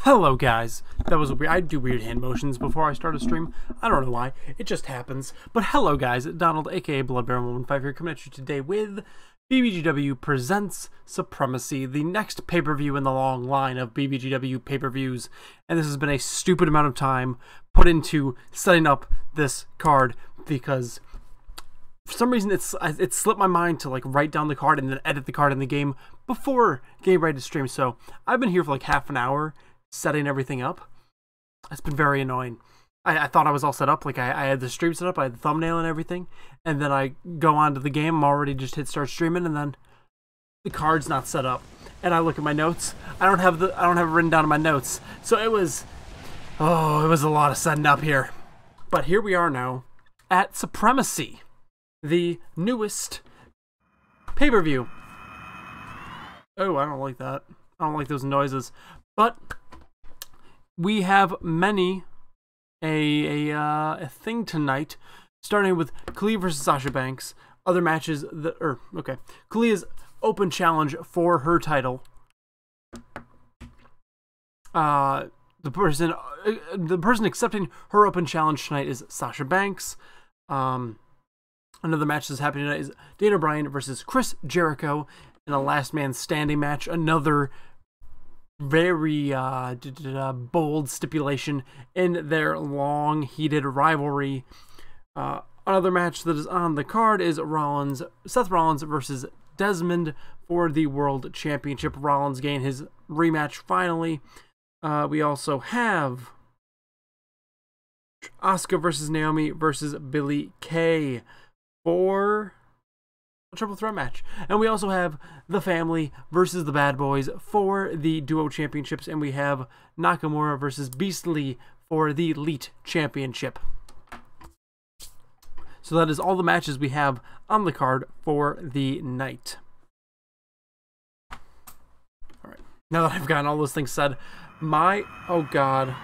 Hello guys, that was weird. I do weird hand motions before I start a stream. I don't know why, it just happens. But hello guys, Donald aka BloodBaron115 here, coming at you today with BBGW presents Supremacy, the next pay-per-view in the long line of BBGW pay-per-views. And this has been a stupid amount of time put into setting up this card because for some reason it slipped my mind to like write down the card and then edit the card in the game before getting ready to stream. So I've been here for like half an hour setting everything up. It's been very annoying. I thought I was all set up, like I had the stream set up, I had the thumbnail and everything, and then I go on to the game, I'm already just hit start streaming, and then the card's not set up. And I look at my notes, I don't have it written down in my notes. So it was a lot of setting up here. But here we are now at Supremacy, the newest pay-per-view. Oh, I don't like that. I don't like those noises. But we have a thing tonight, starting with Kalia versus Sasha Banks. Other matches Kalia's open challenge for her title. The person accepting her open challenge tonight is Sasha Banks. Another match that's happening tonight is Daniel Bryan versus Chris Jericho in a last man standing match. Another very bold stipulation in their long heated rivalry. Another match that is on the card is Seth Rollins versus Desmond for the World Championship. Rollins gained his rematch finally. We also have Asuka versus Naomi versus Billie Kay for a triple threat match. And we also have The Family versus the Bad Boys for the Duo Championships. And we have Nakamura versus Beastly for the Elite Championship. So that is all the matches we have on the card for the night. Alright, now that I've gotten all those things said, oh god,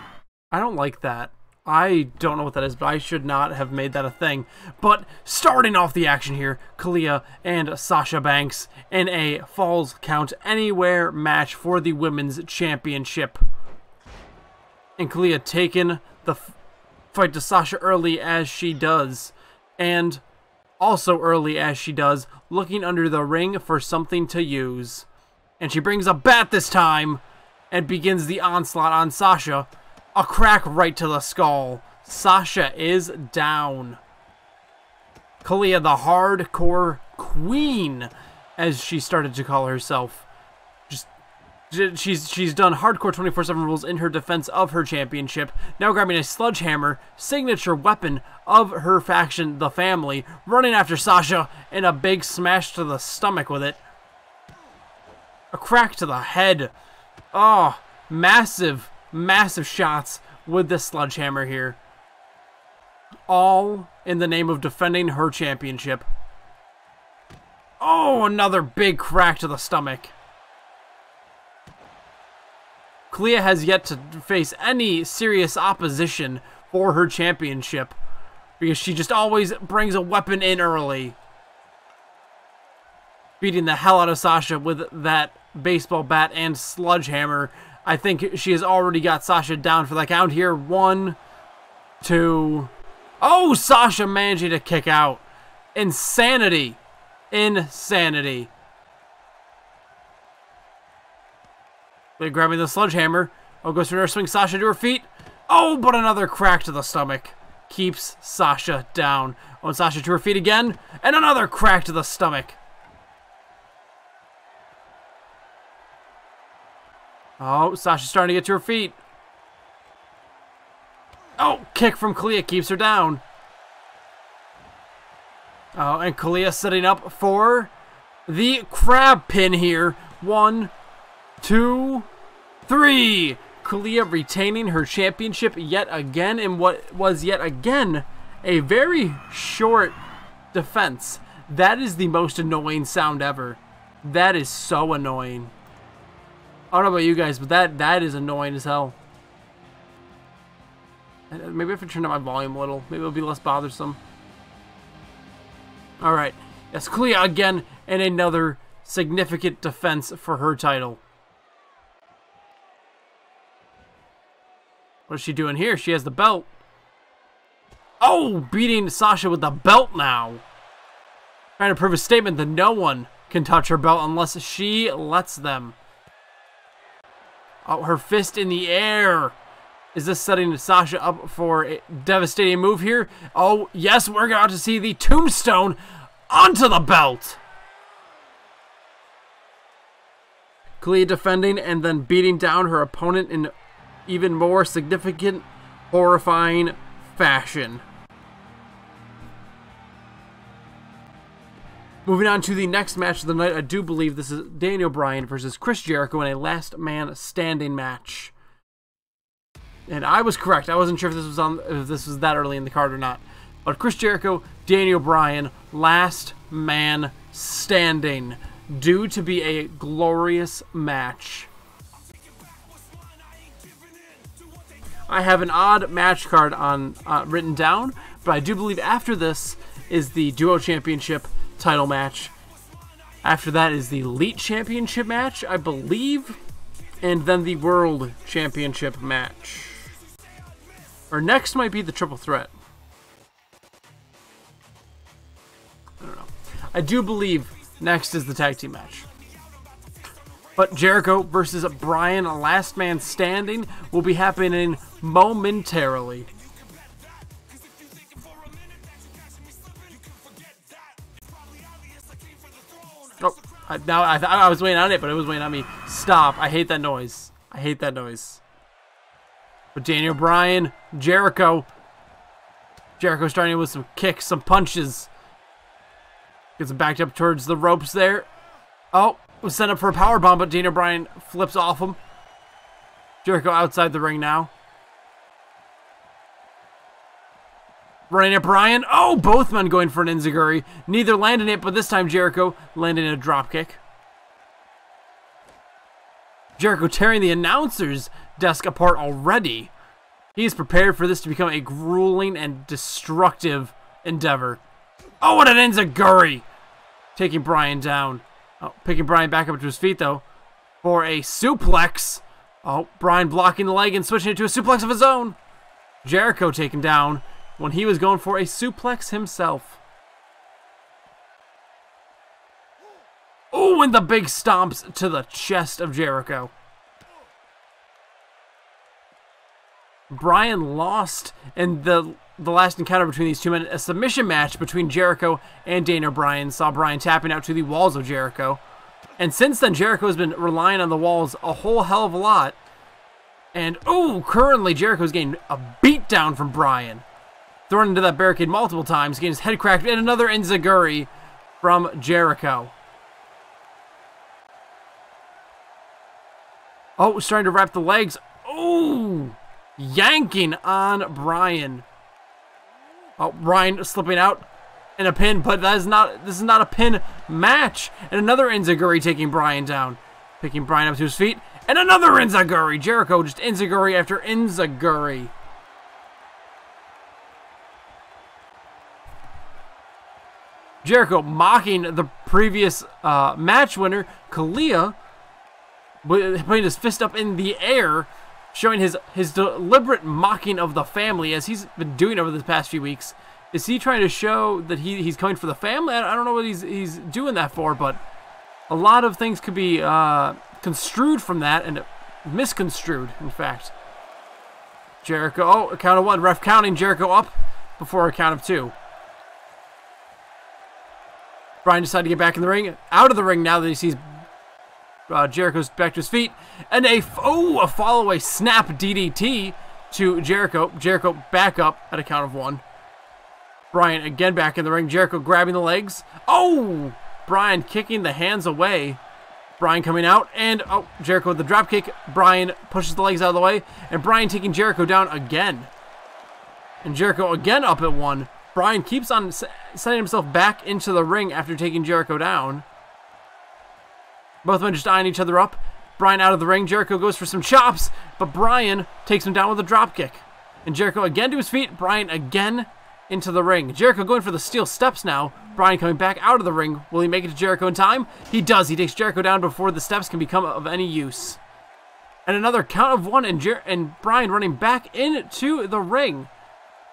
I don't like that. I don't know what that is, but I should not have made that a thing. But starting off the action here, Kalia and Sasha Banks in a Falls Count Anywhere match for the Women's Championship. And Kalia taking the fight to Sasha early as she does. And also early as she does, looking under the ring for something to use. And she brings a bat this time and begins the onslaught on Sasha. A crack right to the skull. Sasha is down. Kalia, the hardcore queen, as she started to call herself. She's done hardcore 24/7 rules in her defense of her championship. Now grabbing a sledgehammer, signature weapon of her faction, the Family, running after Sasha, and a big smash to the stomach with it. A crack to the head. Oh, massive shots with this sledgehammer here. All in the name of defending her championship. Oh, another big crack to the stomach. Kalia has yet to face any serious opposition for her championship because she just always brings a weapon in early. Beating the hell out of Sasha with that baseball bat and sledgehammer. I think she has already got Sasha down for the count here. 1, 2. Oh, Sasha managing to kick out. Insanity. Insanity. They're grabbing the sledgehammer. Oh, goes for another swing. Sasha to her feet. Oh, but another crack to the stomach. Keeps Sasha down. Oh, and Sasha to her feet again. And another crack to the stomach. Oh, Sasha's starting to get to her feet. Oh, kick from Kalia keeps her down. Oh, and Kalia setting up for the crab pin here. 1, 2, 3. Kalia retaining her championship yet again in what was yet again a very short defense. That is the most annoying sound ever. That is so annoying. I don't know about you guys, but that is annoying as hell. Maybe I have to turn up my volume a little. Maybe it'll be less bothersome. Alright. Yes, Kalia again in another significant defense for her title. What's she doing here? She has the belt. Oh, beating Sasha with the belt now. Trying to prove a statement that no one can touch her belt unless she lets them. Oh, her fist in the air. Is this setting Sasha up for a devastating move here? Oh, yes, we're about to see the tombstone onto the belt. Kalia defending and then beating down her opponent in even more significant, horrifying fashion. Moving on to the next match of the night, I do believe this is Daniel Bryan versus Chris Jericho in a last man standing match. And I was correct. I wasn't sure if this was that early in the card or not. But Chris Jericho, Daniel Bryan, last man standing, due to be a glorious match. I have an odd match card on written down, but I do believe after this is the Duo Championship title match. After that is the Elite Championship match, I believe, and then the World Championship match. Or next might be the Triple Threat. I don't know. I do believe next is the tag team match. But Jericho versus Bryan, last man standing, will be happening momentarily. Oh, I was waiting on it, but it was waiting on me. Stop. I hate that noise. I hate that noise. But Daniel Bryan, Jericho. Jericho starting with some kicks, some punches. Gets him backed up towards the ropes there. Oh, was sent up for a powerbomb, but Daniel Bryan flips off him. Jericho outside the ring now. Running at Bryan. Oh, both men going for an enziguri. Neither landing it, but this time Jericho landing a dropkick. Jericho tearing the announcer's desk apart already. He is prepared for this to become a grueling and destructive endeavor. Oh, what an enziguri! Taking Bryan down. Oh, picking Bryan back up to his feet, though, for a suplex. Oh, Bryan blocking the leg and switching it to a suplex of his own. Jericho taken down when he was going for a suplex himself. Oh, and the big stomps to the chest of Jericho. Bryan lost in the last encounter between these two men. A submission match between Jericho and Daniel Bryan saw Bryan tapping out to the walls of Jericho. And since then, Jericho has been relying on the walls a whole hell of a lot. And, oh, currently Jericho's getting a beatdown from Bryan. Thrown into that barricade multiple times, getting his head cracked, and another enziguri from Jericho. Oh, starting to wrap the legs. Oh, yanking on Bryan. Oh, Bryan slipping out in a pin, but this is not a pin match. And another enziguri taking Bryan down. Picking Bryan up to his feet. And another enziguri. Jericho just enziguri after enziguri. Jericho mocking the previous match winner, Kalia, putting his fist up in the air, showing his deliberate mocking of the family, as he's been doing over the past few weeks. Is he trying to show that he's coming for the family? I don't know what he's doing that for, but a lot of things could be construed from that, and misconstrued, in fact. Jericho, oh, a count of one. Ref counting Jericho up before a count of two. Bryan decided to get back in the ring, out of the ring now that he sees Jericho's back to his feet, and a follow-away snap DDT to Jericho. Jericho back up at a count of one. Bryan again back in the ring. Jericho grabbing the legs. Oh! Bryan kicking the hands away. Bryan coming out, and oh, Jericho with the dropkick. Bryan pushes the legs out of the way, and Bryan taking Jericho down again. And Jericho again up at one. Bryan keeps on setting himself back into the ring after taking Jericho down. Both men just eyeing each other up. Bryan out of the ring. Jericho goes for some chops, but Bryan takes him down with a dropkick. And Jericho again to his feet. Bryan again into the ring. Jericho going for the steel steps now. Bryan coming back out of the ring. Will he make it to Jericho in time? He does. He takes Jericho down before the steps can become of any use. And another count of one, and Bryan running back into the ring.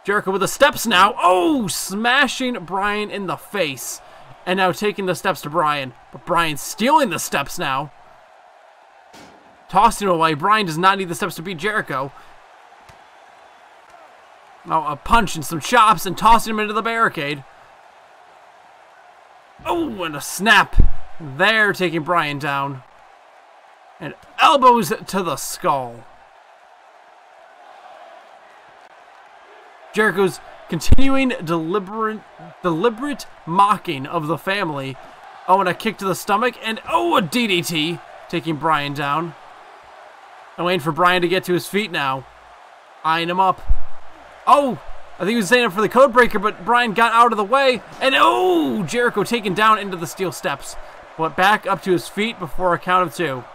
Jericho with the steps now. Oh, smashing Bryan in the face. And now taking the steps to Bryan. But Bryan stealing the steps now. Tossing away. Bryan does not need the steps to beat Jericho. Oh, a punch and some chops and tossing him into the barricade. Oh, and a snap. There, taking Bryan down. And elbows to the skull. Jericho's continuing deliberate mocking of the family. Oh, and a kick to the stomach. And oh, a DDT. Taking Bryan down. I'm waiting for Bryan to get to his feet now. Eyeing him up. Oh, I think he was setting up for the code breaker, but Bryan got out of the way. And oh, Jericho taken down into the steel steps. But back up to his feet before a count of 2.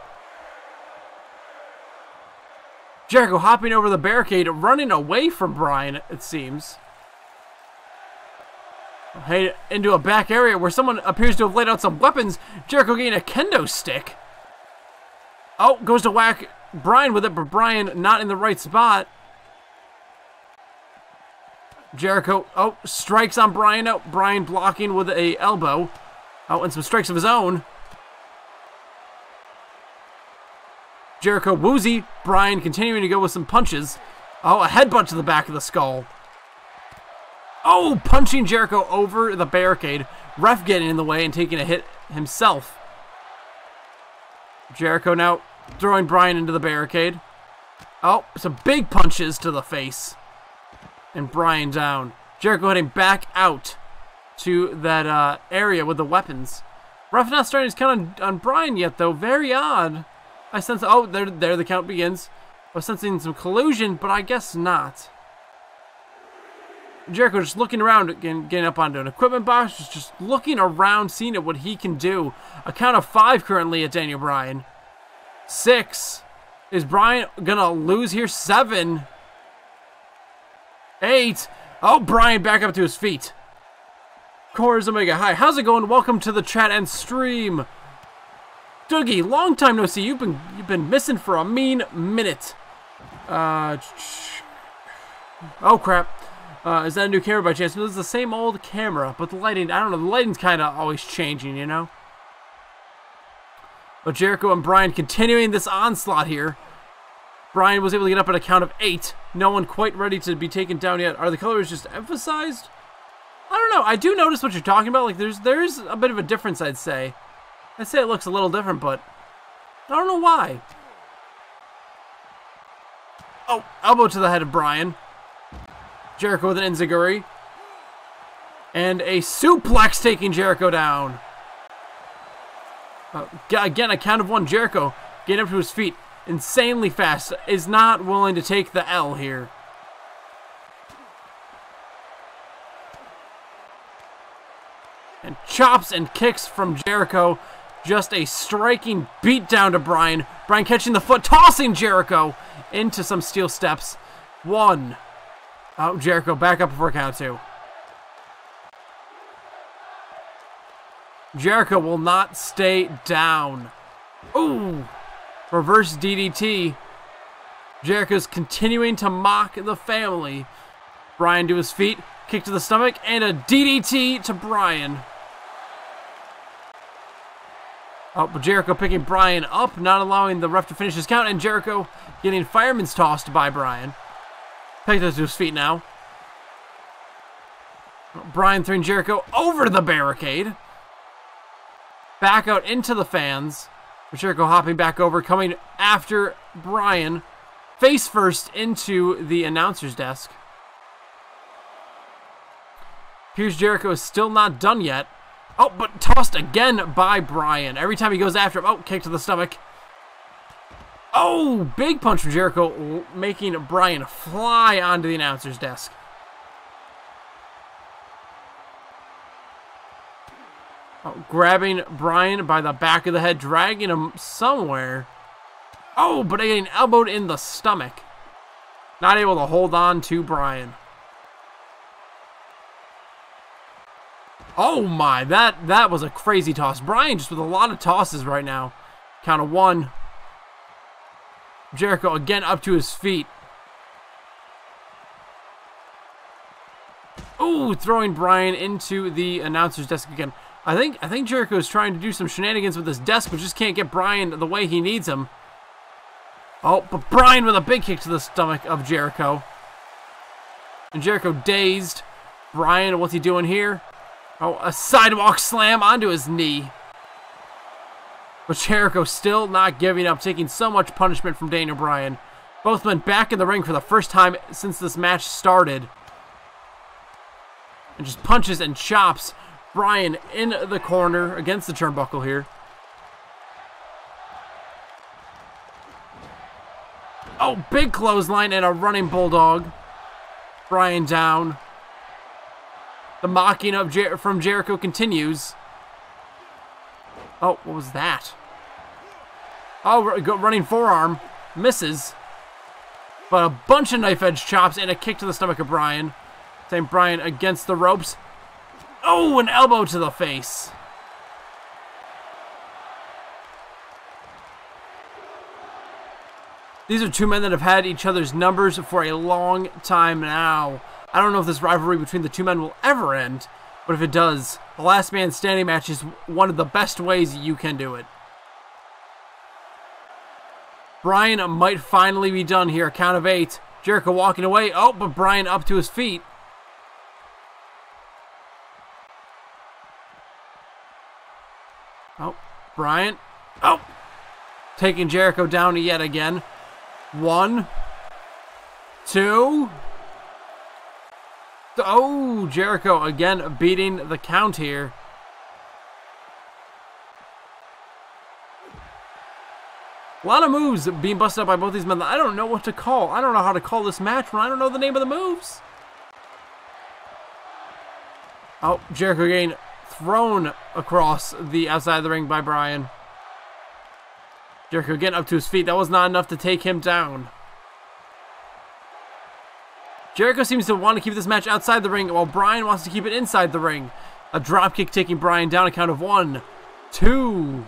Jericho hopping over the barricade, running away from Bryan, it seems. Hey, into a back area where someone appears to have laid out some weapons. Jericho getting a kendo stick. Oh, goes to whack Bryan with it, but Bryan not in the right spot. Jericho, oh, strikes on Bryan. Oh, Bryan blocking with a elbow. Oh, and some strikes of his own. Jericho woozy. Bryan continuing to go with some punches. Oh, a headbutt to the back of the skull. Oh, punching Jericho over the barricade. Ref getting in the way and taking a hit himself. Jericho now throwing Bryan into the barricade. Oh, some big punches to the face. And Bryan down. Jericho heading back out to that area with the weapons. Ref not starting his count on Bryan yet, though. Very odd. I sense, oh, there the count begins. I was sensing some collusion, but I guess not. Jericho just looking around, getting up onto an equipment box, just looking around, seeing what he can do. A count of 5 currently at Daniel Bryan. 6. Is Bryan gonna lose here? 7. 8. Oh, Bryan back up to his feet. Core's Omega, hi, how's it going? Welcome to the chat and stream. Dougie, long time no see. You've been missing for a mean minute. Oh crap. Is that a new camera by chance? No, this is the same old camera, but the lighting, I don't know, the lighting's kind of always changing, you know? But Jericho and Bryan continuing this onslaught here. Bryan was able to get up at a count of 8. No one quite ready to be taken down yet. Are the colors just emphasized? I don't know. I do notice what you're talking about. Like, there's a bit of a difference, I'd say. I'd say it looks a little different, but I don't know why. Oh, elbow to the head of Bryan. Jericho with an enziguri. And a suplex taking Jericho down. Again, a count of 1. Jericho getting up to his feet insanely fast. Is not willing to take the L here. And chops and kicks from Jericho. Just a striking beatdown to Bryan. Bryan catching the foot, tossing Jericho into some steel steps. 1. Oh, Jericho back up before count 2. Jericho will not stay down. Ooh. Reverse DDT. Jericho's continuing to mock the family. Bryan to his feet. Kick to the stomach. And a DDT to Bryan. Oh, but Jericho picking Bryan up, not allowing the ref to finish his count, and Jericho getting fireman's tossed by Bryan. Picked up to his feet now. Bryan throwing Jericho over the barricade. Back out into the fans. Jericho hopping back over, coming after Bryan. Face first into the announcer's desk. Here's Jericho is still not done yet. Oh, but tossed again by Bryan. Every time he goes after him. Oh, kick to the stomach. Oh, big punch from Jericho, making Bryan fly onto the announcer's desk. Oh, grabbing Bryan by the back of the head, dragging him somewhere. Oh, but getting elbowed in the stomach. Not able to hold on to Bryan. Oh my, that was a crazy toss. Bryan just with a lot of tosses right now. Count of 1. Jericho again up to his feet. Ooh, throwing Bryan into the announcer's desk again. I think Jericho is trying to do some shenanigans with his desk, but just can't get Bryan the way he needs him. Oh, but Bryan with a big kick to the stomach of Jericho. And Jericho dazed. Bryan, what's he doing here? Oh, a sidewalk slam onto his knee. But Jericho still not giving up, taking so much punishment from Daniel Bryan. Both men back in the ring for the first time since this match started. And just punches and chops Bryan in the corner against the turnbuckle here. Oh, big clothesline and a running bulldog. Bryan down. The mocking of from Jericho continues. Oh, what was that? Oh, running forearm. Misses. But a bunch of knife edge chops and a kick to the stomach of Bryan. Same Bryan against the ropes. Oh, an elbow to the face. These are two men that have had each other's numbers for a long time now. I don't know if this rivalry between the two men will ever end, but if it does, the last man standing match is one of the best ways you can do it. Bryan might finally be done here. Count of 8. Jericho walking away. Oh, but Bryan up to his feet. Oh, Bryan. Oh, taking Jericho down yet again. 1, 2. Oh, Jericho again beating the count here. A lot of moves being busted up by both these men. I don't know what to call. I don't know how to call this match when I don't know the name of the moves. Oh, Jericho getting thrown across the outside of the ring by Bryan. Jericho getting up to his feet. That was not enough to take him down. Jericho seems to want to keep this match outside the ring while Bryan wants to keep it inside the ring. A dropkick taking Bryan down, a count of 1, 2,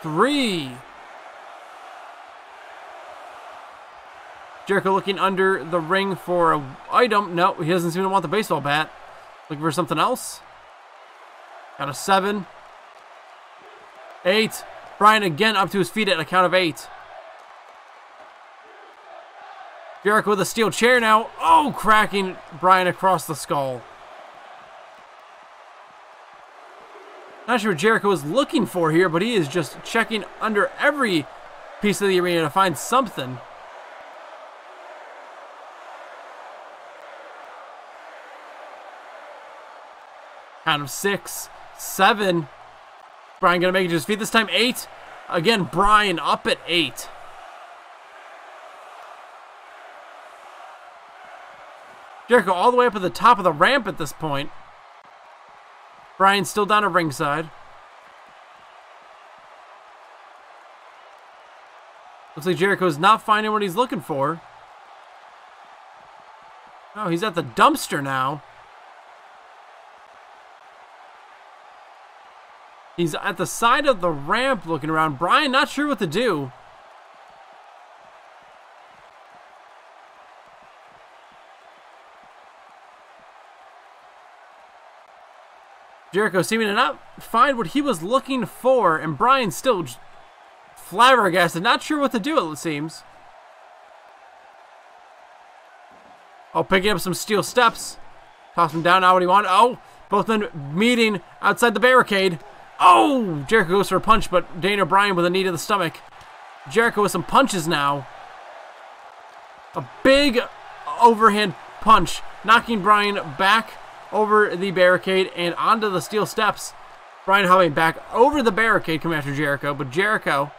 3. Jericho looking under the ring for an item. No, he doesn't seem to want the baseball bat. Looking for something else. Count of 7, 8. Bryan again up to his feet at a count of 8. Jericho with a steel chair now. Oh, cracking Bryan across the skull. Not sure what Jericho is looking for here, but he is just checking under every piece of the arena to find something. Count of 6, 7. Bryan gonna make it to his feet this time. 8. Again, Bryan up at 8. Jericho all the way up at the top of the ramp at this point. Bryan still down at ringside. Looks like Jericho's not finding what he's looking for. Oh, he's at the dumpster now. He's at the side of the ramp looking around. Bryan not sure what to do. Jericho seeming to not find what he was looking for, and Bryan still flabbergasted, not sure what to do, it seems. Oh, picking up some steel steps. Toss him down, not what he wanted. Oh, both men meeting outside the barricade. Oh, Jericho goes for a punch, but Daniel Bryan with a knee to the stomach. Jericho with some punches now. A big overhand punch, knocking Bryan back over the barricade and onto the steel steps. Bryan hovering back over the barricade coming after Jericho, but Jericho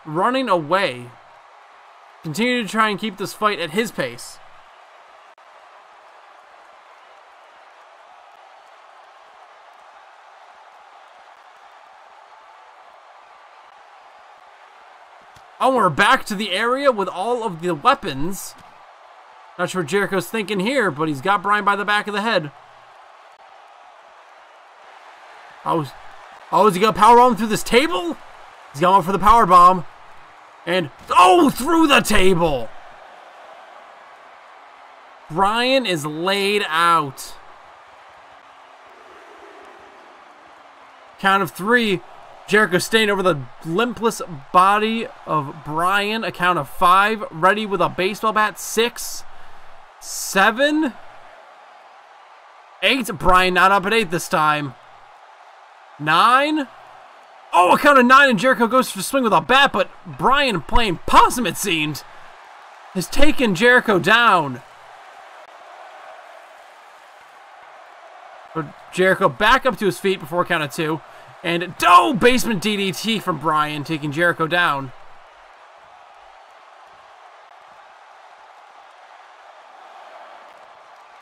running away. Continue to try and keep this fight at his pace. Oh, we're back to the area with all of the weapons. Not sure what Jericho's thinking here, but he's got Bryan by the back of the head. Oh, is he going to powerbomb through this table? He's going for the powerbomb. And, oh, through the table! Bryan is laid out. Count of 3. Jericho staying over the limpless body of Bryan. A count of 5. Ready with a baseball bat. 6, 7, 8. Bryan not up at 8 this time. 9. Oh, a count of 9 and Jericho goes to swing with a bat, but Bryan, playing possum it seemed, has taken Jericho down. But Jericho back up to his feet before count of 2. And, oh, basement DDT from Bryan, taking Jericho down.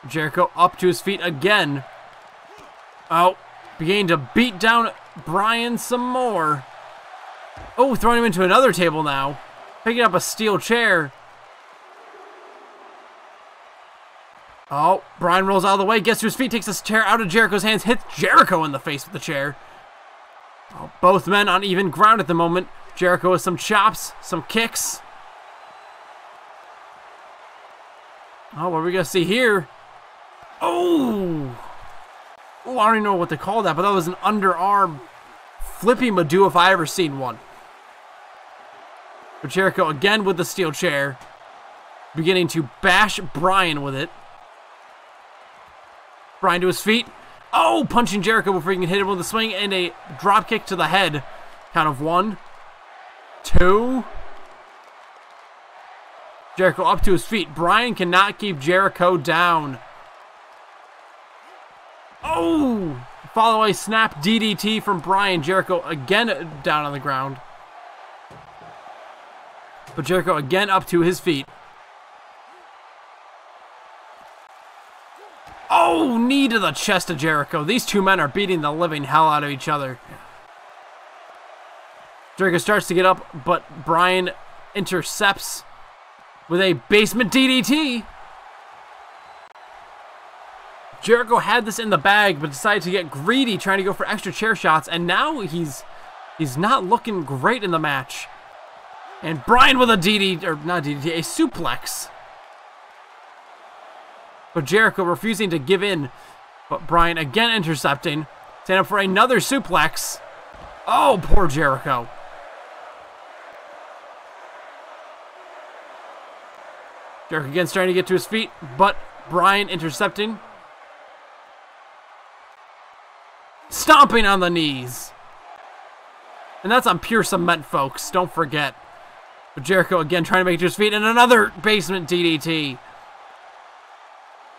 Jericho up to his feet again. Oh, beginning to beat down Bryan some more. Oh, throwing him into another table now. Picking up a steel chair. Oh, Bryan rolls out of the way, gets to his feet, takes this chair out of Jericho's hands, hits Jericho in the face with the chair. Oh, both men on even ground at the moment. Jericho with some chops, some kicks. Oh, what are we going to see here? Oh! Oh, I don't even know what to call that, but that was an underarm flippy Madhu if I ever seen one. But Jericho again with the steel chair, beginning to bash Bryan with it. Bryan to his feet. Oh, punching Jericho before he can hit him with a swing and a drop kick to the head. Count of 1, 2. Jericho up to his feet. Bryan cannot keep Jericho down. Oh! Follow a snap DDT from Bryan. Jericho again down on the ground. But Jericho again up to his feet. Oh, knee to the chest of Jericho. These two men are beating the living hell out of each other. Jericho starts to get up, but Bryan intercepts with a basement DDT. Jericho had this in the bag, but decided to get greedy, trying to go for extra chair shots, and now he's not looking great in the match. And Bryan with a a suplex. But Jericho refusing to give in. But Bryan again intercepting. Stand up for another suplex. Oh, poor Jericho. Jericho again trying to get to his feet, but Bryan intercepting. Stomping on the knees. And that's on pure cement, folks. Don't forget. But Jericho again trying to make it to his feet, and another basement DDT.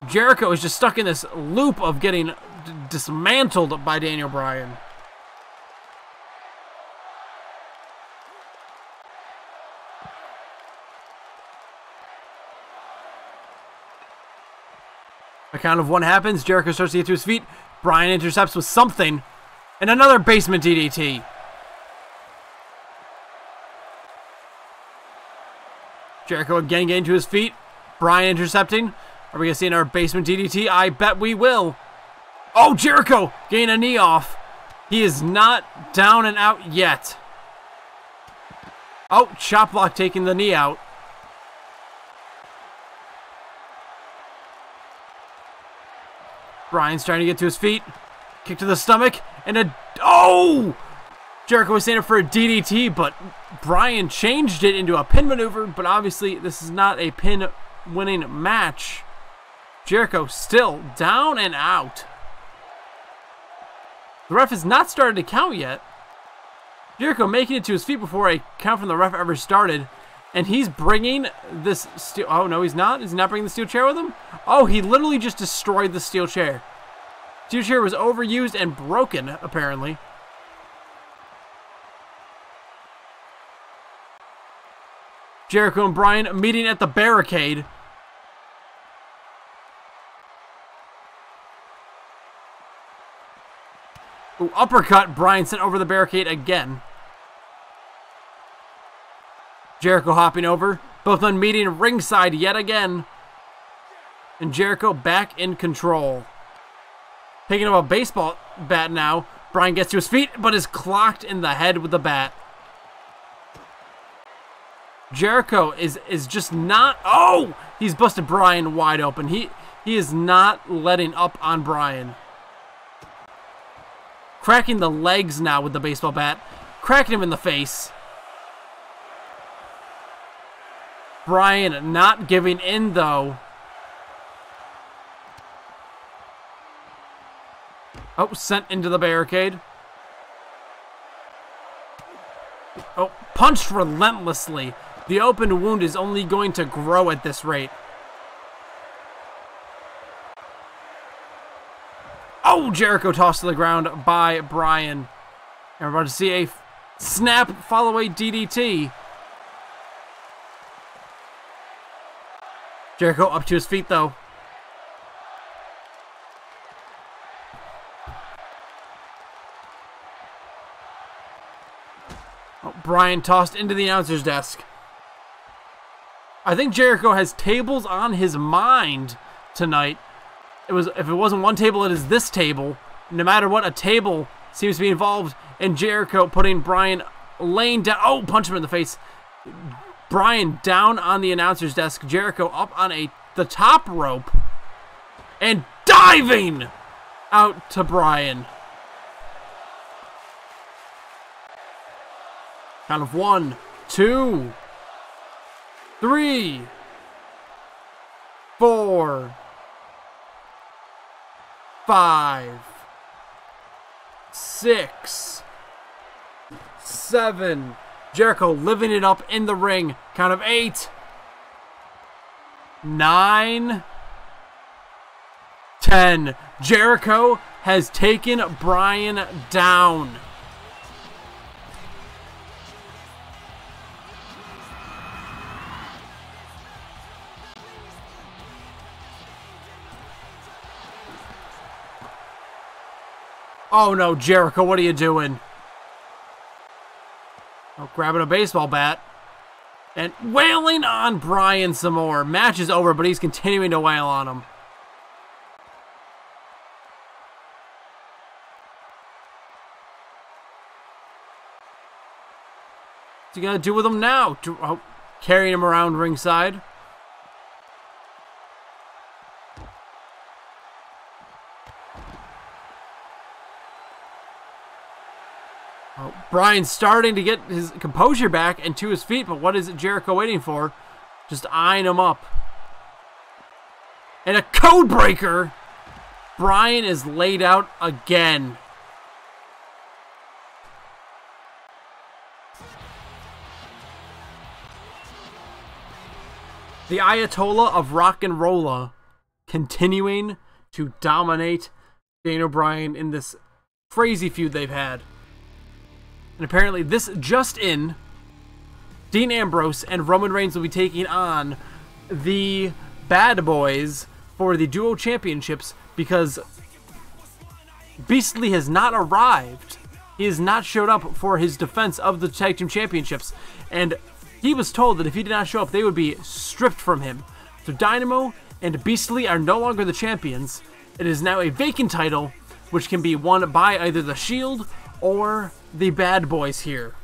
Jericho is just stuck in this loop of getting dismantled by Daniel Bryan. A count of 1 happens. Jericho starts to get to his feet. Bryan intercepts with something. And another basement DDT. Jericho again getting to his feet. Bryan intercepting. Are we going to see another basement DDT? I bet we will. Oh, Jericho getting a knee off. He is not down and out yet. Oh, chop block taking the knee out. Bryan's trying to get to his feet. Kick to the stomach. And a... Oh! Jericho was standing for a DDT, but Bryan changed it into a pin maneuver. But obviously, this is not a pin-winning match. Jericho still down and out. The ref has not started to count yet. Jericho making it to his feet before a count from the ref ever started. And he's bringing this steel... Oh, no, he's not. Is he not bringing the steel chair with him? Oh, he literally just destroyed the steel chair. Steel chair was overused and broken, apparently. Jericho and Bryan meeting at the barricade. Ooh, uppercut. Bryan sent over the barricade again. Jericho hopping over. Both men meeting ringside yet again. And Jericho back in control. Picking up a baseball bat now. Bryan gets to his feet, but is clocked in the head with the bat. Jericho is just not... Oh! He's busted Bryan wide open. He is not letting up on Bryan. Cracking the legs now with the baseball bat. Cracking him in the face. Bryan not giving in, though. Oh, sent into the barricade. Oh, punched relentlessly. The open wound is only going to grow at this rate. Oh, Jericho tossed to the ground by Bryan. And we're about to see a snap follow-away DDT. Jericho up to his feet, though. Oh, Bryan tossed into the announcer's desk. I think Jericho has tables on his mind tonight. If it wasn't one table, it is this table. No matter what, a table seems to be involved in Jericho putting Bryan laying down. Oh, punch him in the face. Bryan down on the announcer's desk. Jericho up on the top rope and diving out to Bryan. Count of 1, 2, 3, 4, 5, 6, 7. Jericho living it up in the ring. Count of 8, 9, 10. Jericho has taken Bryan down. Oh no, Jericho, what are you doing? Oh, grabbing a baseball bat. And wailing on Bryan some more. Match is over, but he's continuing to wail on him. What's he gonna do with him now? Carrying him around ringside. Oh, Bryan's starting to get his composure back and to his feet, but what is Jericho waiting for? Just eyeing him up. And a code breaker! Bryan is laid out again. The Ayatollah of Rock and Rolla continuing to dominate Daniel Bryan in this crazy feud they've had. And apparently this just in, Dean Ambrose and Roman Reigns will be taking on the Bad Boys for the Duo Championships because Beastly has not arrived. He has not showed up for his defense of the Tag Team Championships. And he was told that if he did not show up, they would be stripped from him. So Dynamo and Beastly are no longer the champions. It is now a vacant title, which can be won by either the Shield or the Bad Boys here.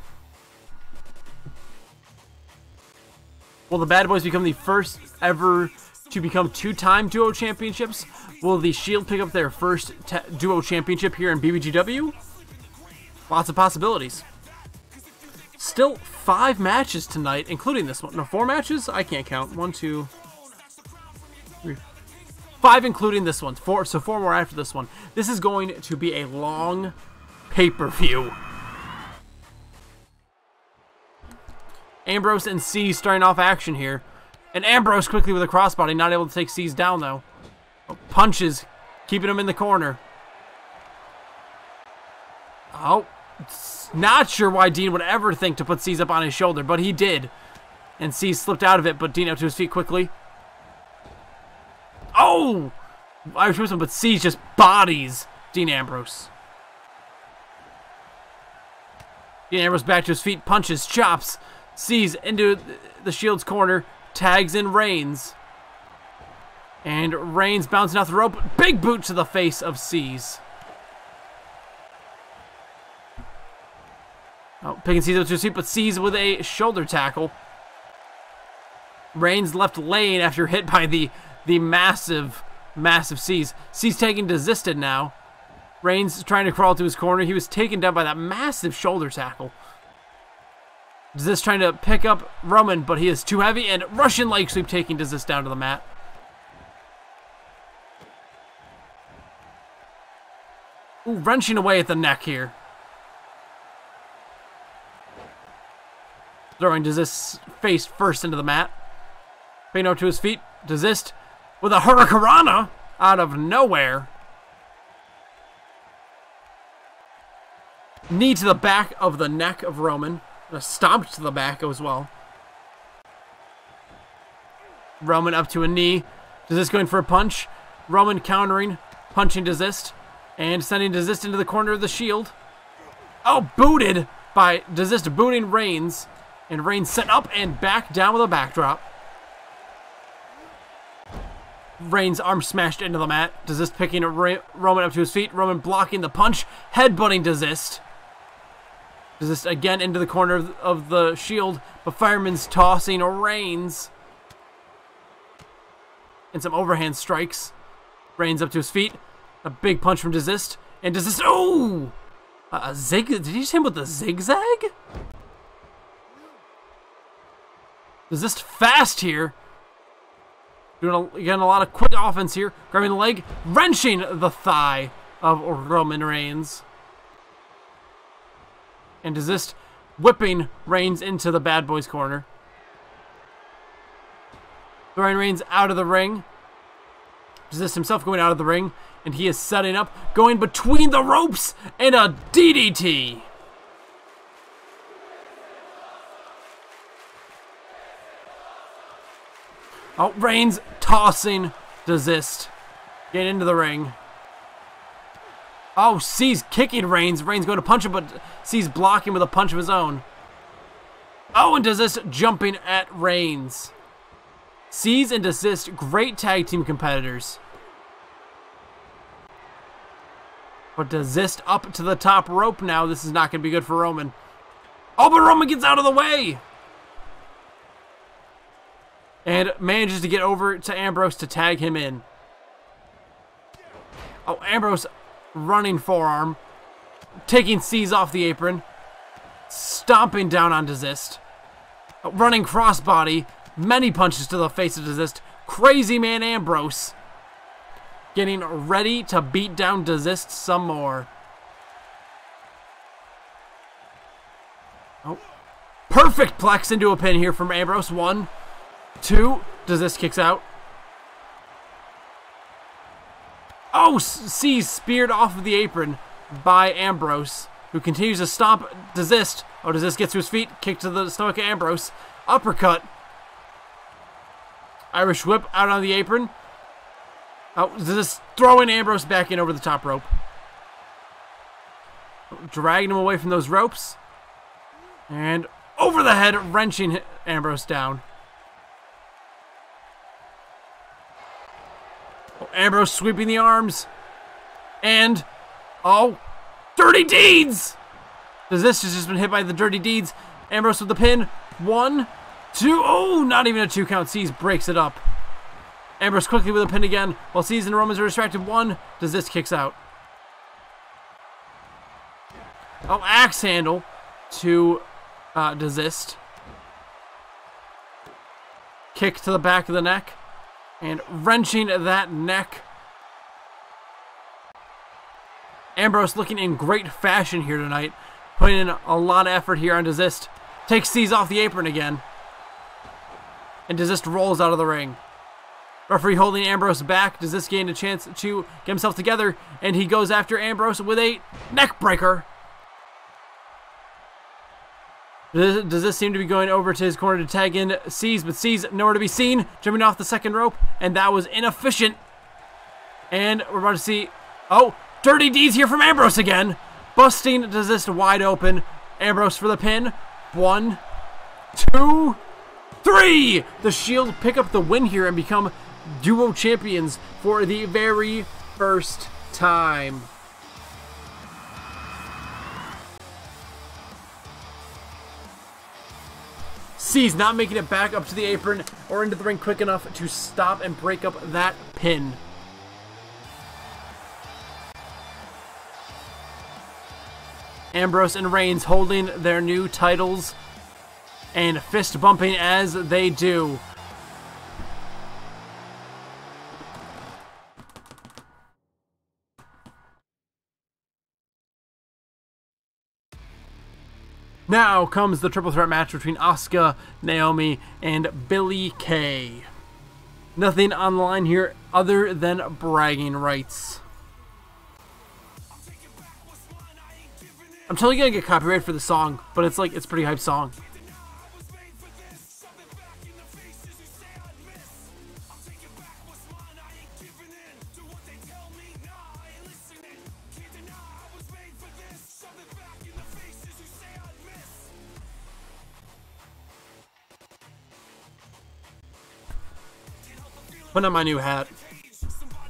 Will the Bad Boys become the first ever to become two-time Duo Championships? Will the Shield pick up their first Duo Championship here in BBGW? Lots of possibilities. Still 5 matches tonight, including this one. No, 4 matches? I can't count. 1, 2, 3, 5 including this one. 4, so 4 more after this one. This is going to be a long pay-per-view. Ambrose and C's starting off action here. And Ambrose quickly with a crossbody, not able to take C's down though. Oh, punches, keeping him in the corner. Oh, not sure why Dean would ever think to put C's up on his shoulder, but he did. And C slipped out of it, but Dean up to his feet quickly. Oh! Irish Whip, but C just bodies Dean Ambrose. Dean Ambrose back to his feet, punches, chops, C's into the Shield's corner, tags in Reigns. And Reigns bouncing off the rope, big boot to the face of C's. Oh, picking C's up to his feet, but C's with a shoulder tackle. Reigns left laying after hit by the massive C's. C's taken desisted now. Reigns trying to crawl to his corner. He was taken down by that massive shoulder tackle. Desist trying to pick up Roman, but he is too heavy, and Russian leg sweep taking Desist down to the mat. Ooh, wrenching away at the neck here. Throwing Desist's face first into the mat. Picking up to his feet. Desist with a Hurricanrana out of nowhere. Knee to the back of the neck of Roman. A stomp to the back as well. Roman up to a knee. Desist going for a punch. Roman countering, punching Desist, and sending Desist into the corner of the Shield. Oh, booted by Desist, booting Reigns. And Reigns set up and back down with a backdrop. Reigns arm smashed into the mat. Desist picking Roman up to his feet. Roman blocking the punch. Headbutting Desist. Desist again into the corner of the Shield. But Fireman's tossing Reigns. And some overhand strikes. Reigns up to his feet. A big punch from Desist. And Desist, oh! A zig, did he just hit him with a zigzag? Desist fast here. Getting a lot of quick offense here. Grabbing the leg. Wrenching the thigh of Roman Reigns. And Desist whipping Reigns into the bad boys corner. Throwing Reigns out of the ring. Desist himself going out of the ring. And he is setting up. Going between the ropes. And a DDT. Oh, Reigns tossing Desist. Getting into the ring. Oh, C's kicking Reigns. Reigns going to punch him, but C's blocking with a punch of his own. Oh, and Desist jumping at Reigns. C's and Desist, great tag team competitors. But Desist up to the top rope now. This is not going to be good for Roman. Oh, but Roman gets out of the way. And manages to get over to Ambrose to tag him in. Oh, Ambrose running forearm. Taking C's off the apron. Stomping down on Desist. Oh, running crossbody. Many punches to the face of Desist. Crazy man Ambrose. Getting ready to beat down Desist some more. Oh, perfect plex into a pin here from Ambrose. 1, 2. Desist kicks out. Oh, C's speared off of the apron by Ambrose, who continues to stomp Desist. Oh, Desist gets to his feet. Kick to the stomach of Ambrose. Uppercut. Irish whip out on the apron. Oh, Desist throwing Ambrose back in over the top rope. Dragging him away from those ropes. And over the head, wrenching Ambrose down. Ambrose sweeping the arms. And, oh, Dirty Deeds! Desist has just been hit by the Dirty Deeds. Ambrose with the pin. 1, 2, oh, not even a 2 count. C's breaks it up. Ambrose quickly with a pin again. While C's and Romans are distracted. 1, Desist kicks out. Oh, axe handle to Desist. Kick to the back of the neck. And wrenching that neck. Ambrose looking in great fashion here tonight. Putting in a lot of effort here on Desist. Takes C's off the apron again. And Desist rolls out of the ring. Referee holding Ambrose back. Desist gained a chance to get himself together. And he goes after Ambrose with a neck breaker. Does this seem to be going over to his corner to tag in C's, but C's nowhere to be seen, jumping off the second rope, and that was inefficient. And we're about to see, oh, Dirty Deeds here from Ambrose again, busting Desist wide open. Ambrose for the pin. 1, 2, 3. The Shield pick up the win here and become duo champions for the very first time. sees, not making it back up to the apron or into the ring quick enough to stop and break up that pin. Ambrose and Reigns holding their new titles and fist bumping as they do. Now comes the triple threat match between Asuka, Naomi, and Billie Kay. Nothing on the line here other than bragging rights. I'm totally gonna get copyrighted for the song, but it's like, it's a pretty hype song. Putting on my new hat.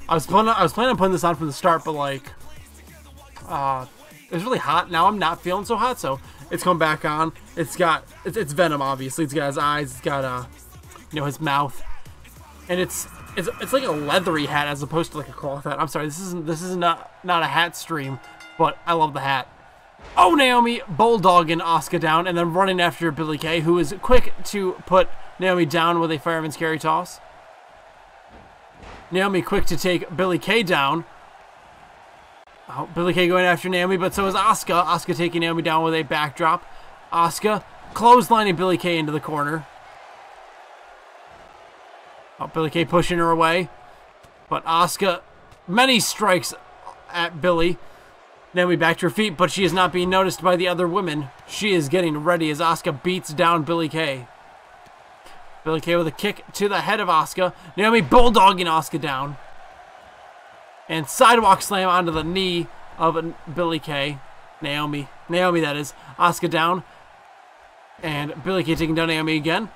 I was planning on putting this on from the start, but like, it was really hot. Now I'm not feeling so hot, so it's come back on. It's Venom, obviously. It's got his eyes. It's got you know, his mouth, and it's like a leathery hat as opposed to like a cloth hat. I'm sorry, this is not a hat stream, but I love the hat. Oh, Naomi bulldogging Asuka down and then running after Billie Kay, who is quick to put Naomi down with a fireman's carry toss. Naomi quick to take Billie Kay down. Oh, Billie Kay going after Naomi, but so is Asuka. Asuka taking Naomi down with a backdrop. Asuka clotheslining Billie Kay into the corner. Oh, Billie Kay pushing her away. But Asuka, many strikes at Billie. Naomi back to her feet, but she is not being noticed by the other women. She is getting ready as Asuka beats down Billie Kay. Billie Kay with a kick to the head of Asuka. Naomi bulldogging Asuka down. And sidewalk slam onto the knee of Billie Kay. Naomi that is. Asuka down. And Billie Kay taking down Naomi again.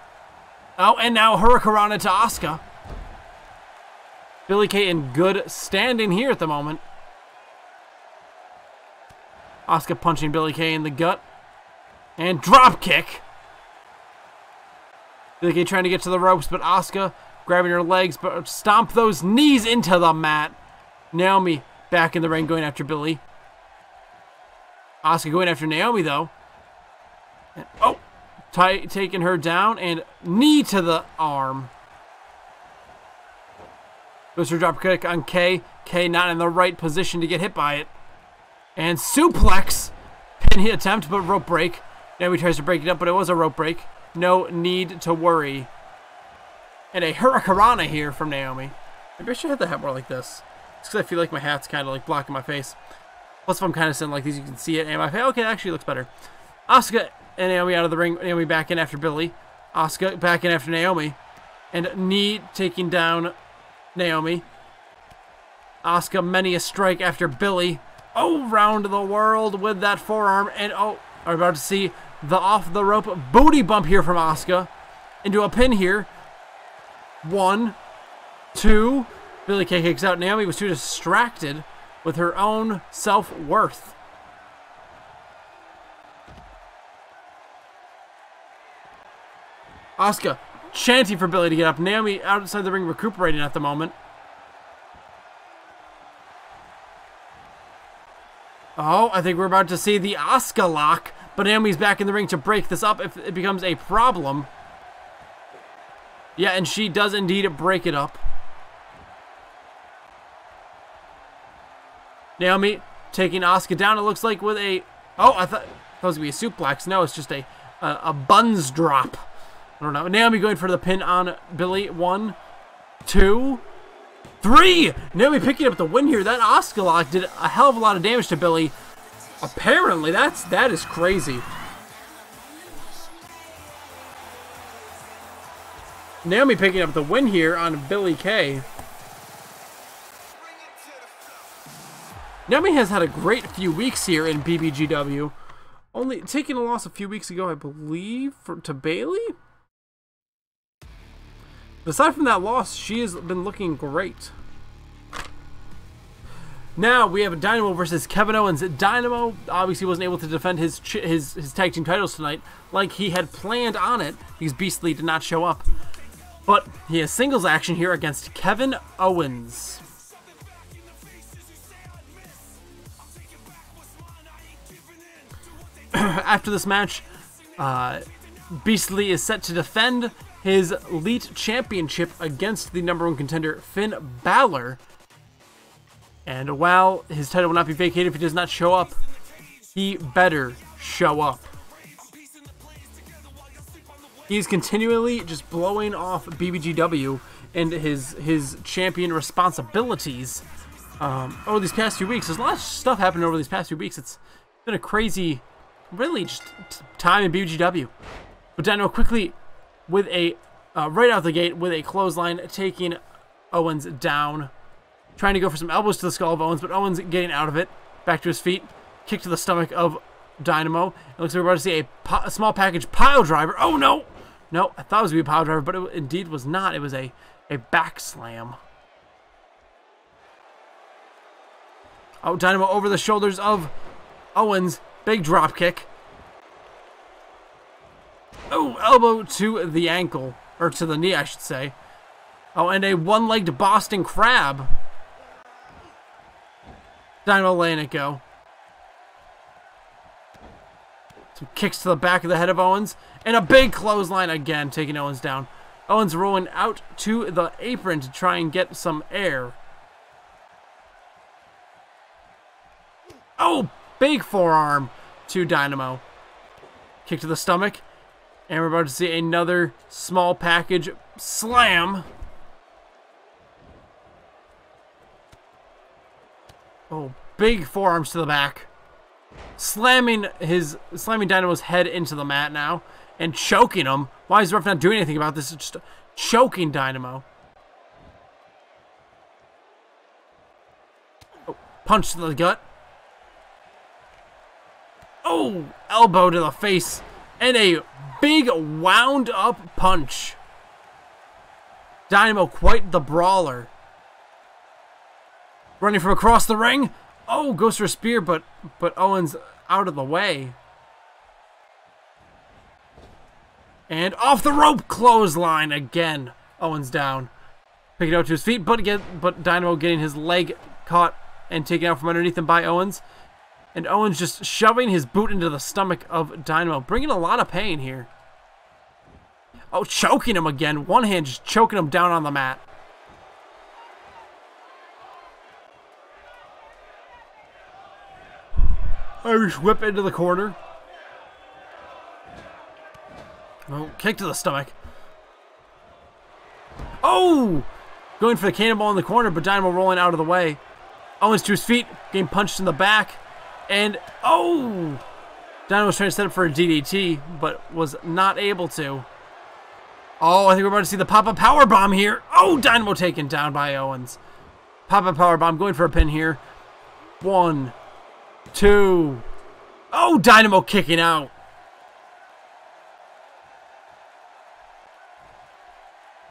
Oh, and now Hurricanrana to Asuka. Billie Kay in good standing here at the moment. Asuka punching Billie Kay in the gut. And drop kick. Billie Kay trying to get to the ropes, but Asuka grabbing her legs, but stomp those knees into the mat. Naomi back in the ring going after Billie. Asuka going after Naomi though. And, oh, taking her down and knee to the arm. Goes for drop kick on Kay. Kay not in the right position to get hit by it. And suplex. Pin hit attempt, but rope break. Naomi tries to break it up, but it was a rope break. No need to worry. And a Hurricanrana here from Naomi. Maybe I should have the hat more like this. It's because I feel like my hat's kind of like blocking my face. Plus, if I'm kind of sitting like these, you can see it. And my face, okay, it actually looks better. Asuka and Naomi out of the ring. Naomi back in after Billie. Asuka back in after Naomi. And knee taking down Naomi. Asuka many a strike after Billie. Oh, round the world with that forearm. And oh, we're about to see the off the rope booty bump here from Asuka into a pin here. 1, 2. Billie Kay kicks out. Naomi was too distracted with her own self-worth. Asuka chanting for Billie to get up. Naomi outside the ring recuperating at the moment. Oh, I think we're about to see the Asuka lock. But Naomi's back in the ring to break this up if it becomes a problem. Yeah, and she does indeed break it up. Naomi taking Asuka down, it looks like, with a... Oh, I thought it was going to be a suplex. No, it's just a buns drop. I don't know. Naomi going for the pin on Billie. 1, 2, 3. Naomi picking up the win here. That Asuka lock did a hell of a lot of damage to Billie. Apparently, that is crazy. Naomi picking up the win here on Billie Kay. Naomi has had a great few weeks here in BBGW. Only taking a loss a few weeks ago, I believe, to Bayley. Aside from that loss, she has been looking great. Now we have Dynamo versus Kevin Owens. Dynamo obviously wasn't able to defend his tag team titles tonight like he had planned on it because Beastly did not show up. But he has singles action here against Kevin Owens. After this match, Beastly is set to defend his Elite Championship against the #1 contender Finn Balor. And while his title will not be vacated if he does not show up, he better show up. He's continually just blowing off BBGW and his champion responsibilities over these past few weeks. There's a lot of stuff happening over these past few weeks. It's been a crazy, really just time in BBGW. But Dynamo quickly, with a right out the gate with a clothesline, taking Owens down. Trying to go for some elbows to the skull of Owens, but Owens getting out of it. Back to his feet. Kick to the stomach of Dynamo. It looks like we're about to see a small package pile driver. Oh, no! No, I thought it was going to be a pile driver, but it indeed was not. It was a back slam. Oh, Dynamo over the shoulders of Owens. Big drop kick. Oh, elbow to the ankle. Or to the knee, I should say. Oh, and a one-legged Boston Crab. Dynamo letting it go. Some kicks to the back of the head of Owens. And a big clothesline again, taking Owens down. Owens rolling out to the apron to try and get some air. Oh, big forearm to Dynamo. Kick to the stomach. And we're about to see another small package slam. Oh, big forearms to the back. Slamming Dynamo's head into the mat now. And choking him. Why is the ref not doing anything about this? It's just choking Dynamo. Oh, punch to the gut. Oh, elbow to the face. And a big wound up punch. Dynamo quite the brawler. Running from across the ring. Oh, goes for a spear, but Owens out of the way. And off the rope clothesline again. Owens down. Picking it up to his feet, but Dynamo getting his leg caught and taken out from underneath him by Owens. And Owens just shoving his boot into the stomach of Dynamo, bringing a lot of pain here. Oh, choking him again. One hand just choking him down on the mat. Irish whip into the corner. Oh, kick to the stomach. Oh! Going for the cannonball in the corner, but Dynamo rolling out of the way. Owens to his feet, getting punched in the back. And, oh! Dynamo was trying to set up for a DDT, but was not able to. Oh, I think we're about to see the pop-up powerbomb here. Oh, Dynamo taken down by Owens. Pop-up powerbomb going for a pin here. 1, 2. Oh, Dynamo kicking out.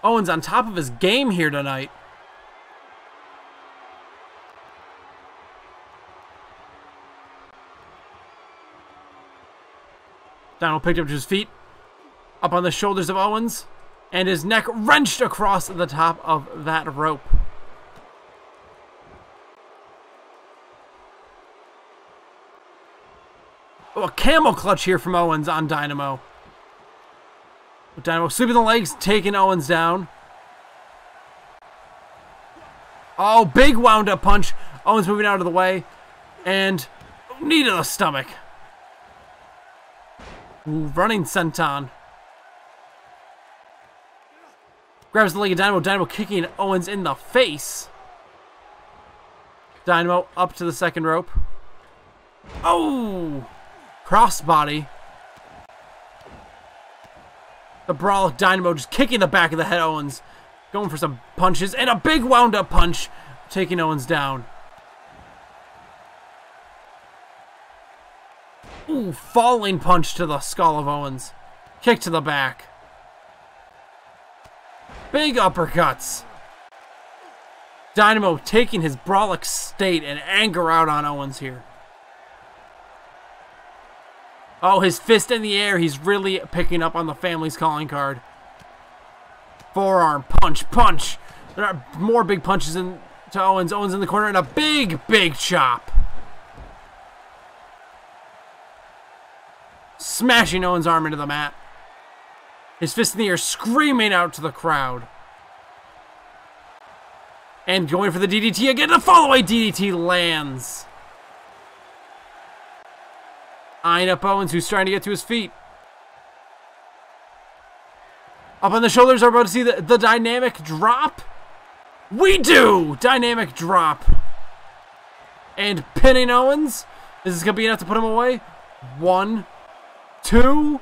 Owens on top of his game here tonight. Dynamo picked up to his feet. Up on the shoulders of Owens. And his neck wrenched across the top of that rope. Oh, a camel clutch here from Owens on Dynamo. Dynamo sweeping the legs, taking Owens down. Oh, big wound up punch. Owens moving out of the way. And knee to the stomach. Ooh, running senton. Grabs the leg of Dynamo. Dynamo kicking Owens in the face. Dynamo up to the second rope. Oh! Crossbody. The brawler Dynamo just kicking the back of the head Owens. Going for some punches. And a big wound up punch. Taking Owens down. Ooh, falling punch to the skull of Owens. Kick to the back. Big uppercuts. Dynamo taking his brolic state and anger out on Owens here. Oh, his fist in the air. He's really picking up on the family's calling card. Forearm, punch, punch. There are more big punches to Owens. Owens in the corner and a big, big chop. Smashing Owens' arm into the mat. His fist in the air, screaming out to the crowd. And going for the DDT again. The follow-away DDT lands. Eyeing up Owens, who's trying to get to his feet. Up on the shoulders, are about to see the dynamic drop. We do! Dynamic drop. And pinning Owens. Is this going to be enough to put him away? 1, 2,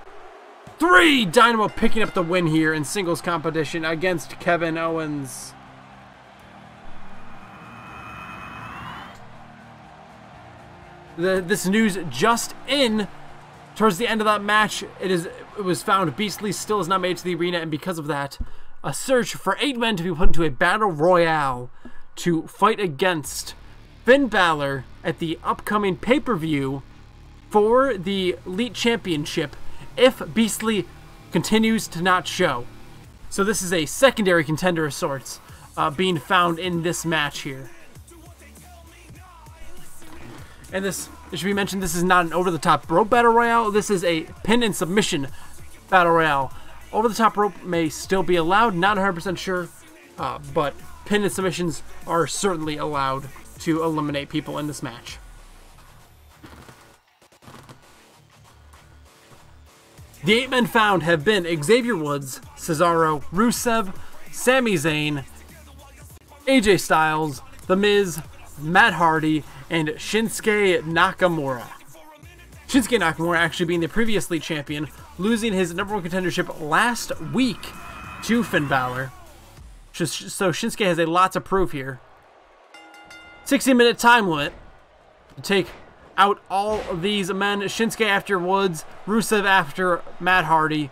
3. Dynamo picking up the win here in singles competition against Kevin Owens. This news just in towards the end of that match. It was found Beastly still is not made to the arena, and because of that, a search for 8 men to be put into a battle royale to fight against Finn Balor at the upcoming pay-per-view for the Elite Championship if Beastly continues to not show. So this is a secondary contender of sorts being found in this match here. And this, it should be mentioned, this is not an over-the-top rope battle royale. This is a pin and submission battle royale. Over-the-top rope may still be allowed, not 100% sure, but pin and submissions are certainly allowed to eliminate people in this match. The 8 men found have been Xavier Woods, Cesaro, Rusev, Sami Zayn, AJ Styles, The Miz, Matt Hardy, and Shinsuke Nakamura. Shinsuke Nakamura actually being the previous Elite Champion, losing his #1 contendership last week to Finn Balor. So Shinsuke has a lot to prove here. 60-minute time limit to take out all of these men. Shinsuke after Woods, Rusev after Matt Hardy,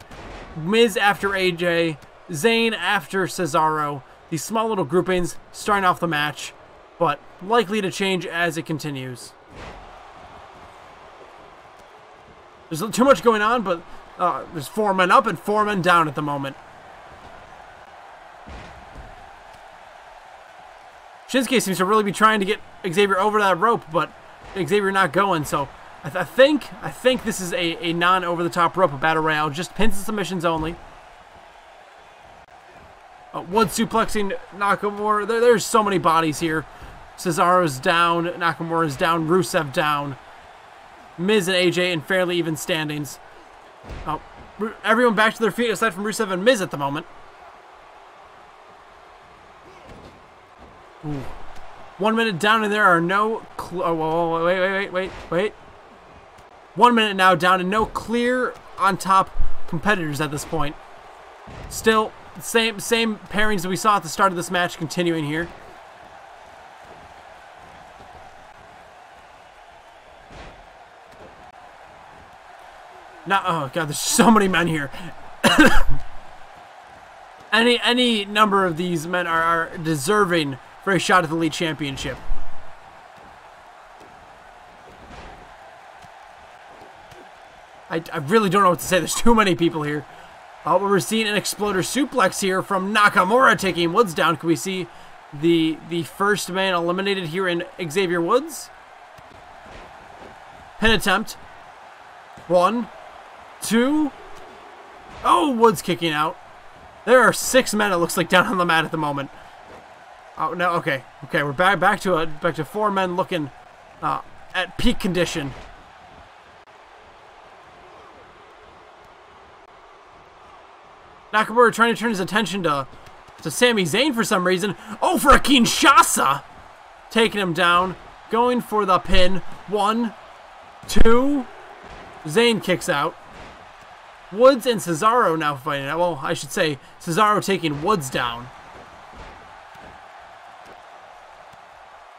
Miz after AJ, Zayn after Cesaro. These small little groupings starting off the match, but likely to change as it continues. There's too much going on, but there's 4 men up and 4 men down at the moment. Shinsuke seems to really be trying to get Xavier over that rope, but Xavier not going, so I think this is a non-over-the-top rope battle royale, just pins and submissions only. Woods suplexing Nakamura. There's so many bodies here. Cesaro's down, Nakamura's down, Rusev down. Miz and AJ in fairly even standings. Everyone back to their feet aside from Rusev and Miz at the moment. Ooh. 1 minute down and there are no... wait. 1 minute now down and no clear on top competitors at this point. Still, same pairings that we saw at the start of this match continuing here. Now, oh god, there's so many men here. any number of these men are deserving for a shot at the Elite Championship. I really don't know what to say. There's too many people here. But we're seeing an exploder suplex here from Nakamura taking Woods down. Can we see the first man eliminated here in Xavier Woods? Pin attempt. 1, 2. Oh, Woods kicking out. There are 6 men, it looks like, down on the mat at the moment. Oh no, okay, we're back to 4 men looking at peak condition. Nakamura trying to turn his attention to Sami Zayn for some reason. Oh, for a Kinshasa! Taking him down, going for the pin. 1, 2. Zayn kicks out. Woods and Cesaro now fighting out. Well, I should say Cesaro taking Woods down.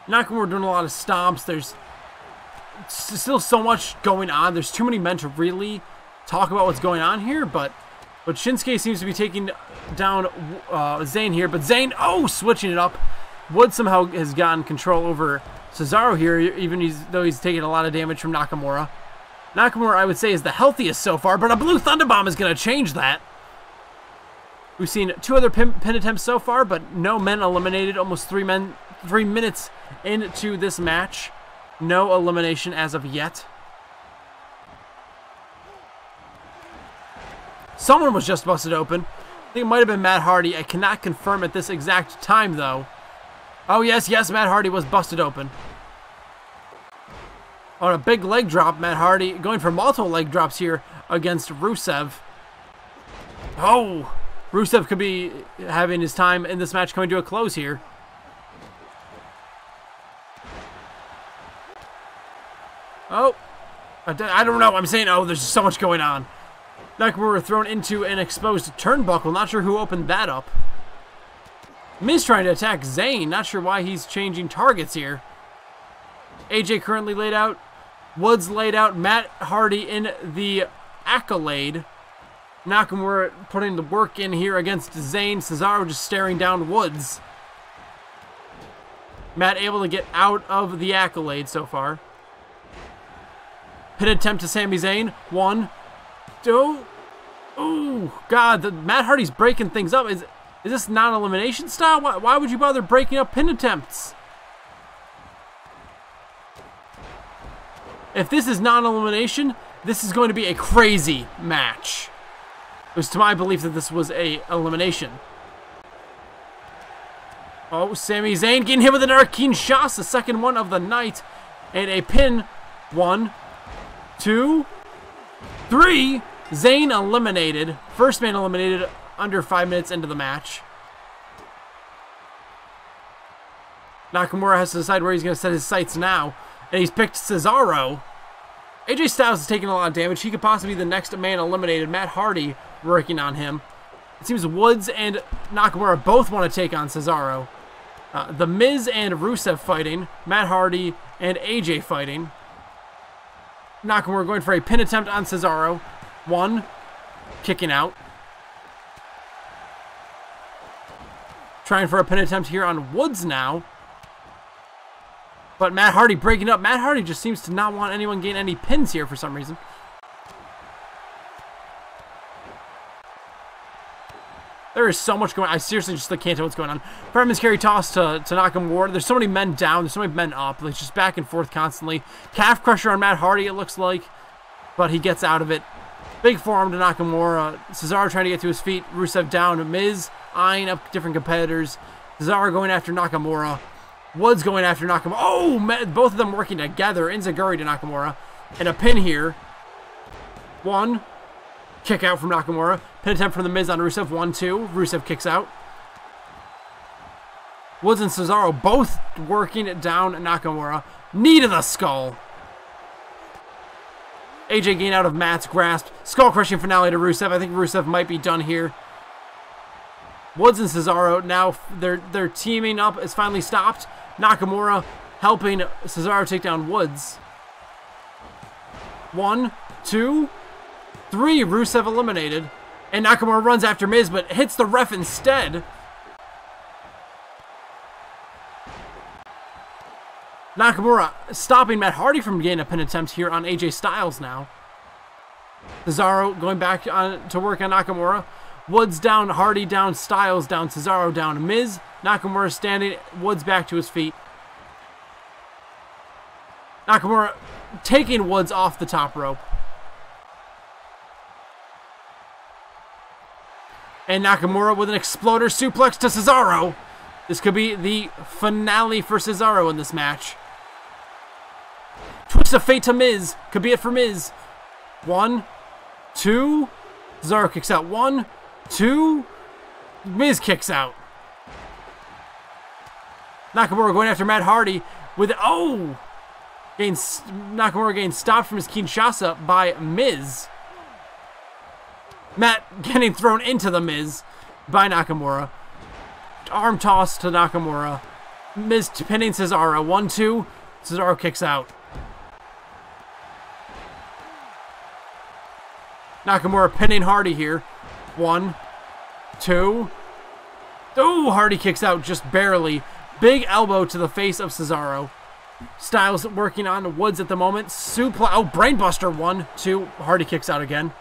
Nakamura doing a lot of stomps. There's still so much going on. There's too many men to really talk about what's going on here, but Shinsuke seems to be taking down Zayn here. But Zayn, oh, switching it up. Woods somehow has gotten control over Cesaro here, even though he's taking a lot of damage from Nakamura. Nakamura, I would say, is the healthiest so far, but a Blue Thunder Bomb is going to change that. We've seen 2 other pin attempts so far, but no men eliminated. Almost 3 minutes into this match. No elimination as of yet. Someone was just busted open. I think it might have been Matt Hardy. I cannot confirm at this exact time, though. Oh, yes, Matt Hardy was busted open. On a big leg drop, Matt Hardy going for multiple leg drops here against Rusev. Oh, Rusev could be having his time in this match coming to a close here. Oh, I don't know. I'm saying, oh, there's so much going on. Nakamura thrown into an exposed turnbuckle. Not sure who opened that up. Miz trying to attack Zayn. Not sure why he's changing targets here. AJ currently laid out. Woods laid out. Matt Hardy in the accolade. Nakamura putting the work in here against Zayn. Cesaro just staring down Woods. Matt able to get out of the accolade so far. Pin attempt to Sami Zayn. 1, 2. Ooh, God, Matt Hardy's breaking things up. Is this non-elimination style? Why would you bother breaking up pin attempts? If this is non-elimination, this is going to be a crazy match. It was to my belief that this was a elimination. Oh, Sami Zayn getting hit with an Kinshasa, the second one of the night. And a pin. 1, 2, 3. Zayn eliminated. First man eliminated under 5 minutes into the match. Nakamura has to decide where he's going to set his sights now. And he's picked Cesaro. AJ Styles is taking a lot of damage. He could possibly be the next man eliminated. Matt Hardy working on him. It seems Woods and Nakamura both want to take on Cesaro. The Miz and Rusev fighting. Matt Hardy and AJ fighting. Nakamura going for a pin attempt on Cesaro. 1. Kicking out. Trying for a pin attempt here on Woods now. But Matt Hardy breaking up. Matt Hardy just seems to not want anyone getting any pins here for some reason. There is so much going on. I seriously just can't tell what's going on. Fireman's carry toss to Nakamura. There's so many men down. There's so many men up. Like just back and forth constantly. Calf crusher on Matt Hardy, it looks like. But he gets out of it. Big forearm to Nakamura. Cesaro trying to get to his feet. Rusev down. Miz eyeing up different competitors. Cesaro going after Nakamura. Woods going after Nakamura. Oh, man, both of them working together. Enziguri to Nakamura. And a pin here. 1. Kick out from Nakamura. Pin attempt from the Miz on Rusev. 1, 2. Rusev kicks out. Woods and Cesaro both working it down Nakamura. Knee to the skull. AJ getting out of Matt's grasp. Skull crushing finale to Rusev. I think Rusev might be done here. Woods and Cesaro now they're teaming up. It's finally stopped. Nakamura helping Cesaro take down Woods. 1, 2, 3. Rusev eliminated. And Nakamura runs after Miz, but hits the ref instead. Nakamura stopping Matt Hardy from getting a pin attempt here on AJ Styles now. Cesaro going back on to work on Nakamura. Woods down, Hardy down, Styles down, Cesaro down, Miz. Nakamura standing, Woods back to his feet. Nakamura taking Woods off the top rope. And Nakamura with an exploder suplex to Cesaro. This could be the finale for Cesaro in this match. Twist of fate to Miz. Could be it for Miz. 1, 2. Cesaro kicks out. 1, 2. Miz kicks out. Nakamura going after Matt Hardy with... Oh! Nakamura getting stopped from his Kinshasa by Miz. Matt getting thrown into the Miz by Nakamura. Arm toss to Nakamura. Miz pinning Cesaro. 1, 2. Cesaro kicks out. Nakamura pinning Hardy here. 1, 2. Oh, Hardy kicks out just barely. Big elbow to the face of Cesaro. Styles working on Woods at the moment. Suplex. Oh, brainbuster. 1, 2. Hardy kicks out again.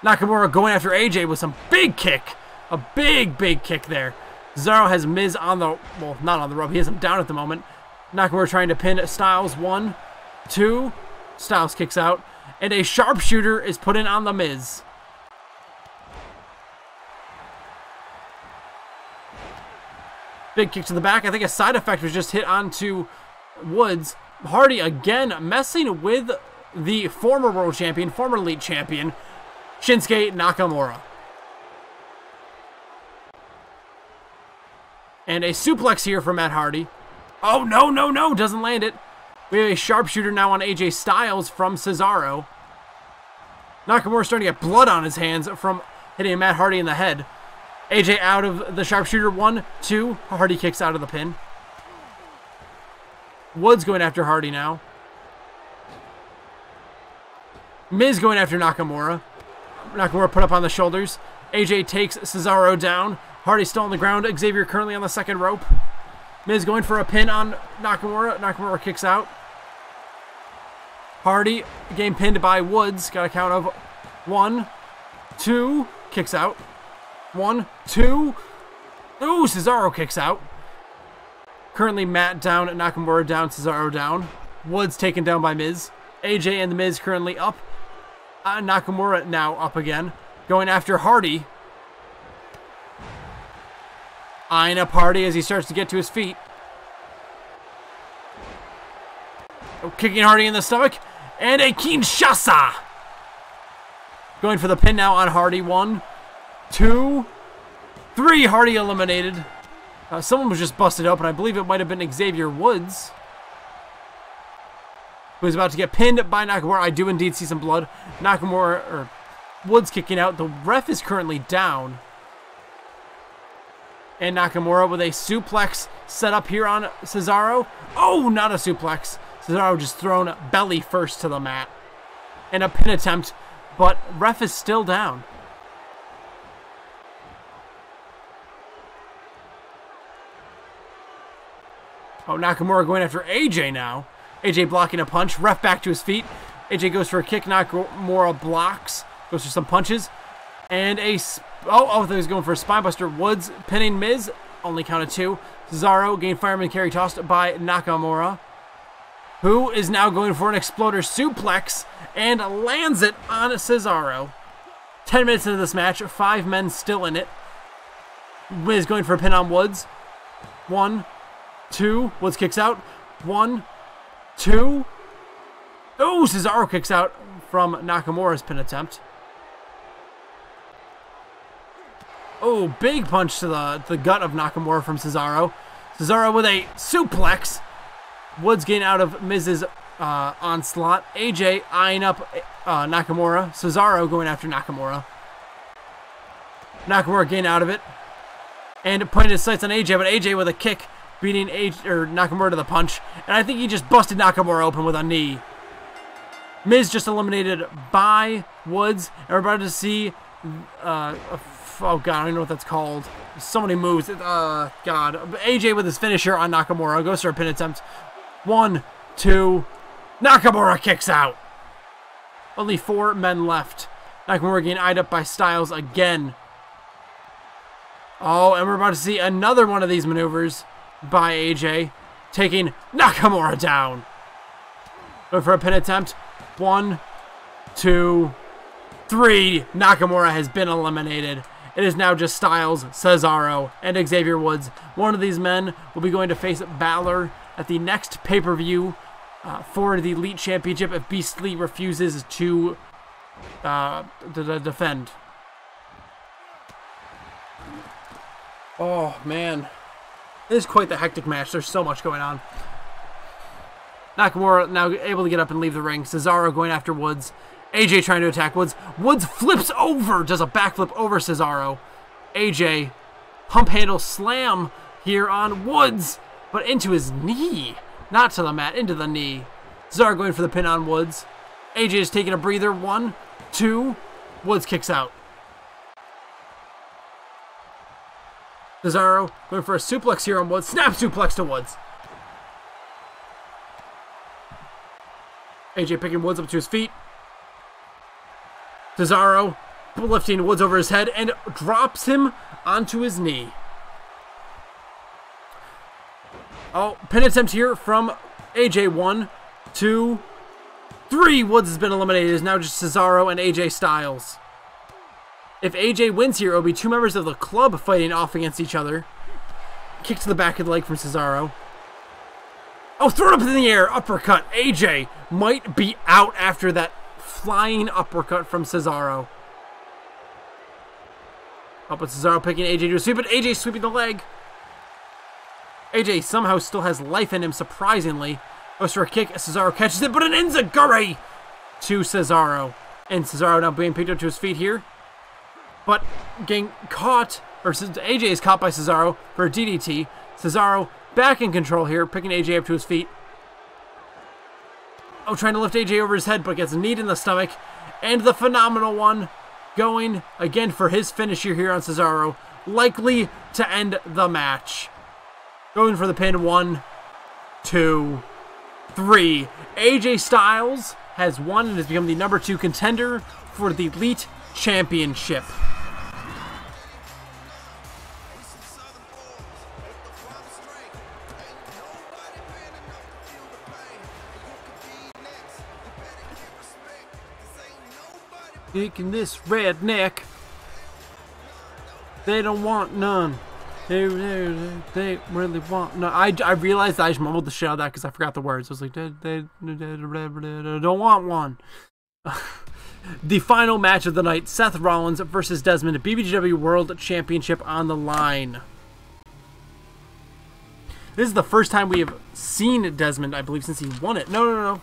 Nakamura going after AJ with some big kick. A big kick there. Cesaro has Miz on the, well, not on the rope. He has him down at the moment. Nakamura trying to pin Styles. 1, 2. Styles kicks out. And a sharpshooter is put in on the Miz. Big kick to the back. I think a side effect was just hit onto Woods. Hardy again messing with the former world champion, former elite champion, Shinsuke Nakamura. And a suplex here for Matt Hardy. Oh, no. Doesn't land it. We have a sharpshooter now on AJ Styles from Cesaro. Nakamura starting to get blood on his hands from hitting Matt Hardy in the head. AJ out of the sharpshooter. 1, 2. Hardy kicks out of the pin. Woods going after Hardy now. Miz going after Nakamura. Nakamura put up on the shoulders. AJ takes Cesaro down. Hardy still on the ground. Xavier currently on the second rope. Miz going for a pin on Nakamura. Nakamura kicks out. Hardy getting pinned by Woods. Got a count of 1, 2. Kicks out. 1, 2. Ooh, Cesaro kicks out. Currently Matt down, Nakamura down, Cesaro down. Woods taken down by Miz. AJ and the Miz currently up. Nakamura now up again. Going after Hardy. Eyeing up Hardy as he starts to get to his feet. Kicking Hardy in the stomach. And a Kinshasa. Going for the pin now on Hardy. 1, 2, 3. Hardy eliminated. Someone was just busted open. I believe it might have been Xavier Woods, who is about to get pinned by Nakamura. I do indeed see some blood. Nakamura, or Woods kicking out. The ref is currently down. And Nakamura with a suplex set up here on Cesaro. Oh, not a suplex. Cesaro just thrown belly first to the mat. And a pin attempt, but ref is still down. Oh, Nakamura going after AJ now. AJ blocking a punch. Ref back to his feet. AJ goes for a kick. Nakamura blocks. Goes for some punches. And a... I thought he was going for a spinebuster. Woods pinning Miz. Only counted 2. Cesaro gained fireman carry tossed by Nakamura, who is now going for an exploder suplex and lands it on Cesaro. 10 minutes into this match. 5 men still in it. Miz going for a pin on Woods. 1, 2. Woods kicks out. 1, 2. Oh, Cesaro kicks out from Nakamura's pin attempt. Oh, big punch to the gut of Nakamura from Cesaro. Cesaro with a suplex. Woods getting out of Miz's onslaught. AJ eyeing up Nakamura. Cesaro going after Nakamura. Nakamura getting out of it. And pointing his sights on AJ, but AJ with a kick beating Nakamura to the punch. And I think he just busted Nakamura open with a knee. Miz just eliminated by Woods. And we're about to see... oh, God, I don't even know what that's called. So many moves. God. AJ with his finisher on Nakamura. Goes for a pin attempt. 1, 2. Nakamura kicks out. Only 4 men left. Nakamura getting eyed up by Styles again. Oh, and we're about to see another one of these maneuvers by AJ, taking Nakamura down. Going for a pin attempt. 1, 2, 3. Nakamura has been eliminated. It is now just Styles, Cesaro, and Xavier Woods. One of these men will be going to face Balor at the next pay-per-view for the Elite Championship if Beastly refuses to defend. Oh, man. This is quite the hectic match. There's so much going on. Nakamura now able to get up and leave the ring. Cesaro going after Woods. AJ trying to attack Woods. Woods flips over, does a backflip over Cesaro. AJ, pump handle slam here on Woods, but into his knee. Not to the mat, into the knee. Cesaro going for the pin on Woods. AJ is taking a breather. 1, 2. Woods kicks out. Cesaro going for a suplex here on Woods. Snap suplex to Woods. AJ picking Woods up to his feet. Cesaro lifting Woods over his head and drops him onto his knee. Oh, pin attempt here from AJ. 1, 2, 3. Woods has been eliminated. It is now just Cesaro and AJ Styles. If AJ wins here, it will be two members of the club fighting off against each other. Kick to the back of the leg from Cesaro. Oh, throw it up in the air. Uppercut. AJ might be out after that flying uppercut from Cesaro. Oh, but Cesaro picking AJ to a sweep, but AJ sweeping the leg. AJ somehow still has life in him, surprisingly. Goes for a kick. Cesaro catches it, but an enziguri to Cesaro. And Cesaro now being picked up to his feet here. But getting caught, or AJ is caught by Cesaro for a DDT. Cesaro back in control here, picking AJ up to his feet. Oh, trying to lift AJ over his head, but gets kneed in the stomach. And the phenomenal one going again for his finisher here on Cesaro. Likely to end the match. Going for the pin. 1, 2, 3. AJ Styles has won and has become the number 2 contender for the Elite Championship. Kicking this redneck. They don't want none. They really want none. I realized I just mumbled the shit out of that because I forgot the words. I was like, they don't want one. The final match of the night, Seth Rollins versus Desmond, BBGW World Championship on the line. This is the first time we have seen Desmond, I believe, since he won it. No.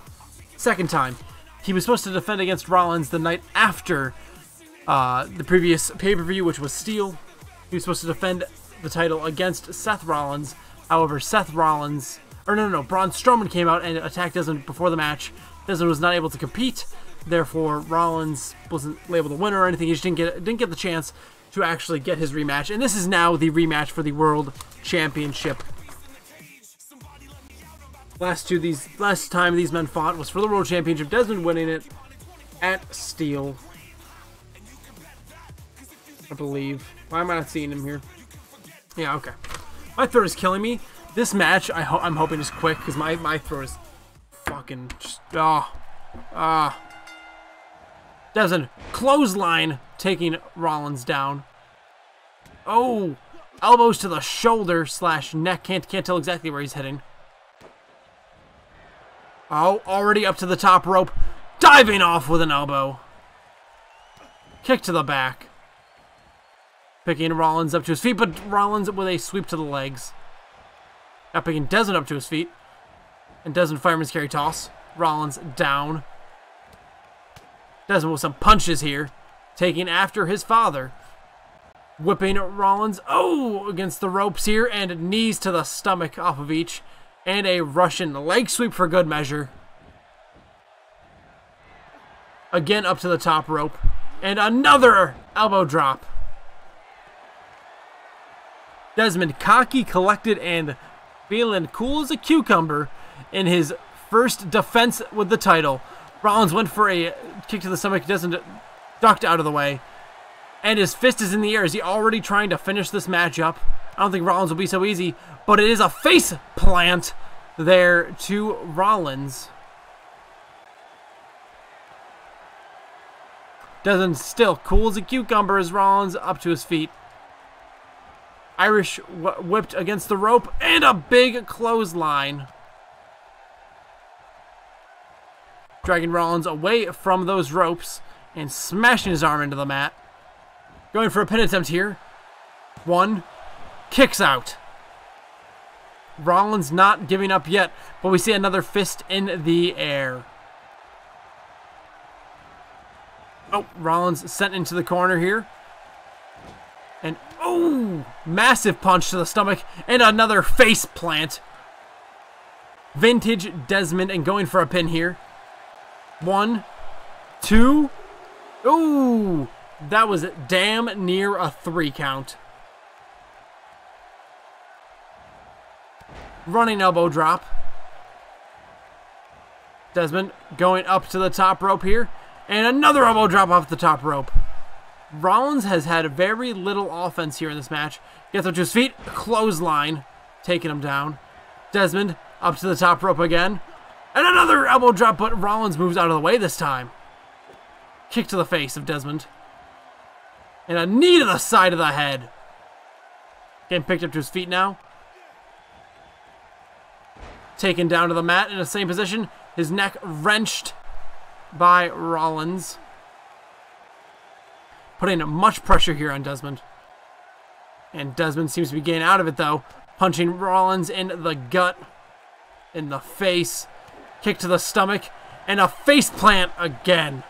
Second time. He was supposed to defend against Rollins the night after the previous pay-per-view, which was Steel. He was supposed to defend the title against Seth Rollins. However, Braun Strowman came out and attacked Desmond before the match. Desmond was not able to compete. Therefore, Rollins wasn't labeled a winner or anything. He just didn't get the chance to actually get his rematch. And this is now the rematch for the World Championship. Last time these men fought was for the World Championship. Desmond winning it at Steel, I believe. Why am I not seeing him here? Yeah, okay. My throat is killing me. This match, I'm hoping is quick because my throat is fucking just Desmond clothesline taking Rollins down. Oh, elbows to the shoulder / neck. Can't tell exactly where he's heading. Oh, already up to the top rope. Diving off with an elbow. Kick to the back. Picking Rollins up to his feet, but Rollins with a sweep to the legs. Now picking Desmond up to his feet. And Desmond fireman's carry toss. Rollins down. Desmond with some punches here. Taking after his father. Whipping Rollins. Oh, against the ropes here. And knees to the stomach off of each. And a Russian leg sweep for good measure. Again up to the top rope. And another elbow drop. Desmond cocky, collected, and feeling cool as a cucumber in his first defense with the title. Rollins went for a kick to the stomach. Desmond ducked out of the way. And his fist is in the air. Is he already trying to finish this match up? I don't think Rollins will be so easy, but it is a face plant there to Rollins. Desmond still cool as a cucumber as Rollins up to his feet. Irish whipped against the rope and a big clothesline. Dragging Rollins away from those ropes and smashing his arm into the mat. Going for a pin attempt here. 1. Kicks out. Rollins not giving up yet, but we see another fist in the air. Oh, Rollins sent into the corner here. And, oh, massive punch to the stomach and another face plant. Vintage Desmond and going for a pin here. 1, 2. Ooh, that was damn near a 3 count. Running elbow drop. Desmond going up to the top rope here. And another elbow drop off the top rope. Rollins has had very little offense here in this match. Gets up to his feet. Clothesline. Taking him down. Desmond up to the top rope again. And another elbow drop, but Rollins moves out of the way this time. Kick to the face of Desmond. And a knee to the side of the head. Getting picked up to his feet now. Taken down to the mat in the same position. His neck wrenched by Rollins. Putting much pressure here on Desmond. And Desmond seems to be getting out of it though. Punching Rollins in the gut. In the face. Kick to the stomach. And a face plant again.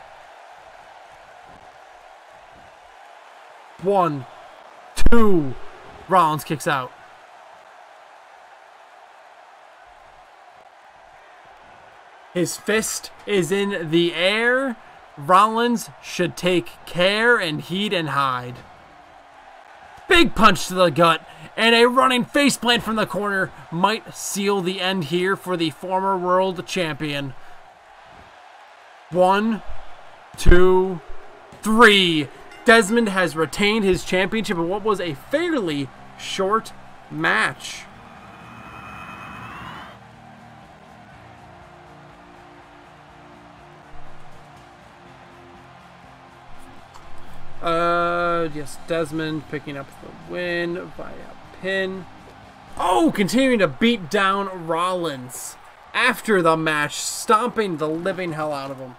1, 2. Rollins kicks out. His fist is in the air. Rollins should take care and heed and hide. Big punch to the gut. And a running faceplant from the corner might seal the end here for the former world champion. 1, 2, 3. Desmond has retained his championship in what was a fairly short match. Yes, Desmond picking up the win via pin. Oh, continuing to beat down Rollins after the match, stomping the living hell out of him.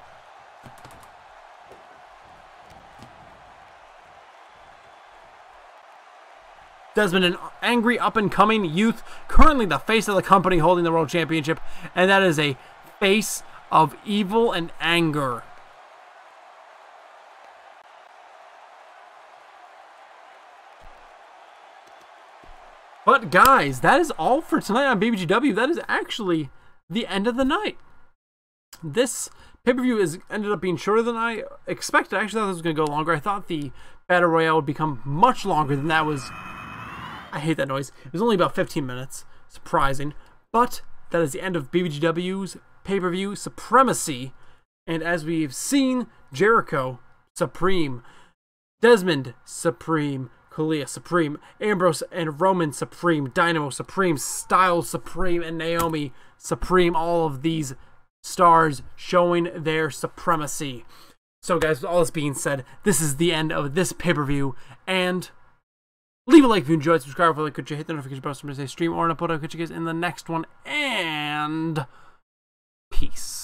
Desmond, an angry up-and-coming youth, currently the face of the company holding the World Championship, and that is a face of evil and anger. But guys, that is all for tonight on BBGW. That is actually the end of the night. This pay-per-view is ended up being shorter than I expected. I actually thought this was going to go longer. I thought the Battle Royale would become much longer than that was. I hate that noise. It was only about 15 minutes. Surprising. But that is the end of BBGW's pay-per-view Supremacy. And as we've seen, Jericho, Supreme. Desmond, Supreme. Kalia, Supreme. Ambrose and Roman, Supreme. Dynamo, Supreme. Styles, Supreme. And Naomi, Supreme. All of these stars showing their supremacy. So guys, with all this being said, this is the end of this pay-per-view. And leave a like if you enjoyed, subscribe if you could, hit the notification bell so you stream or an upload. I'll catch you guys in the next one, and peace.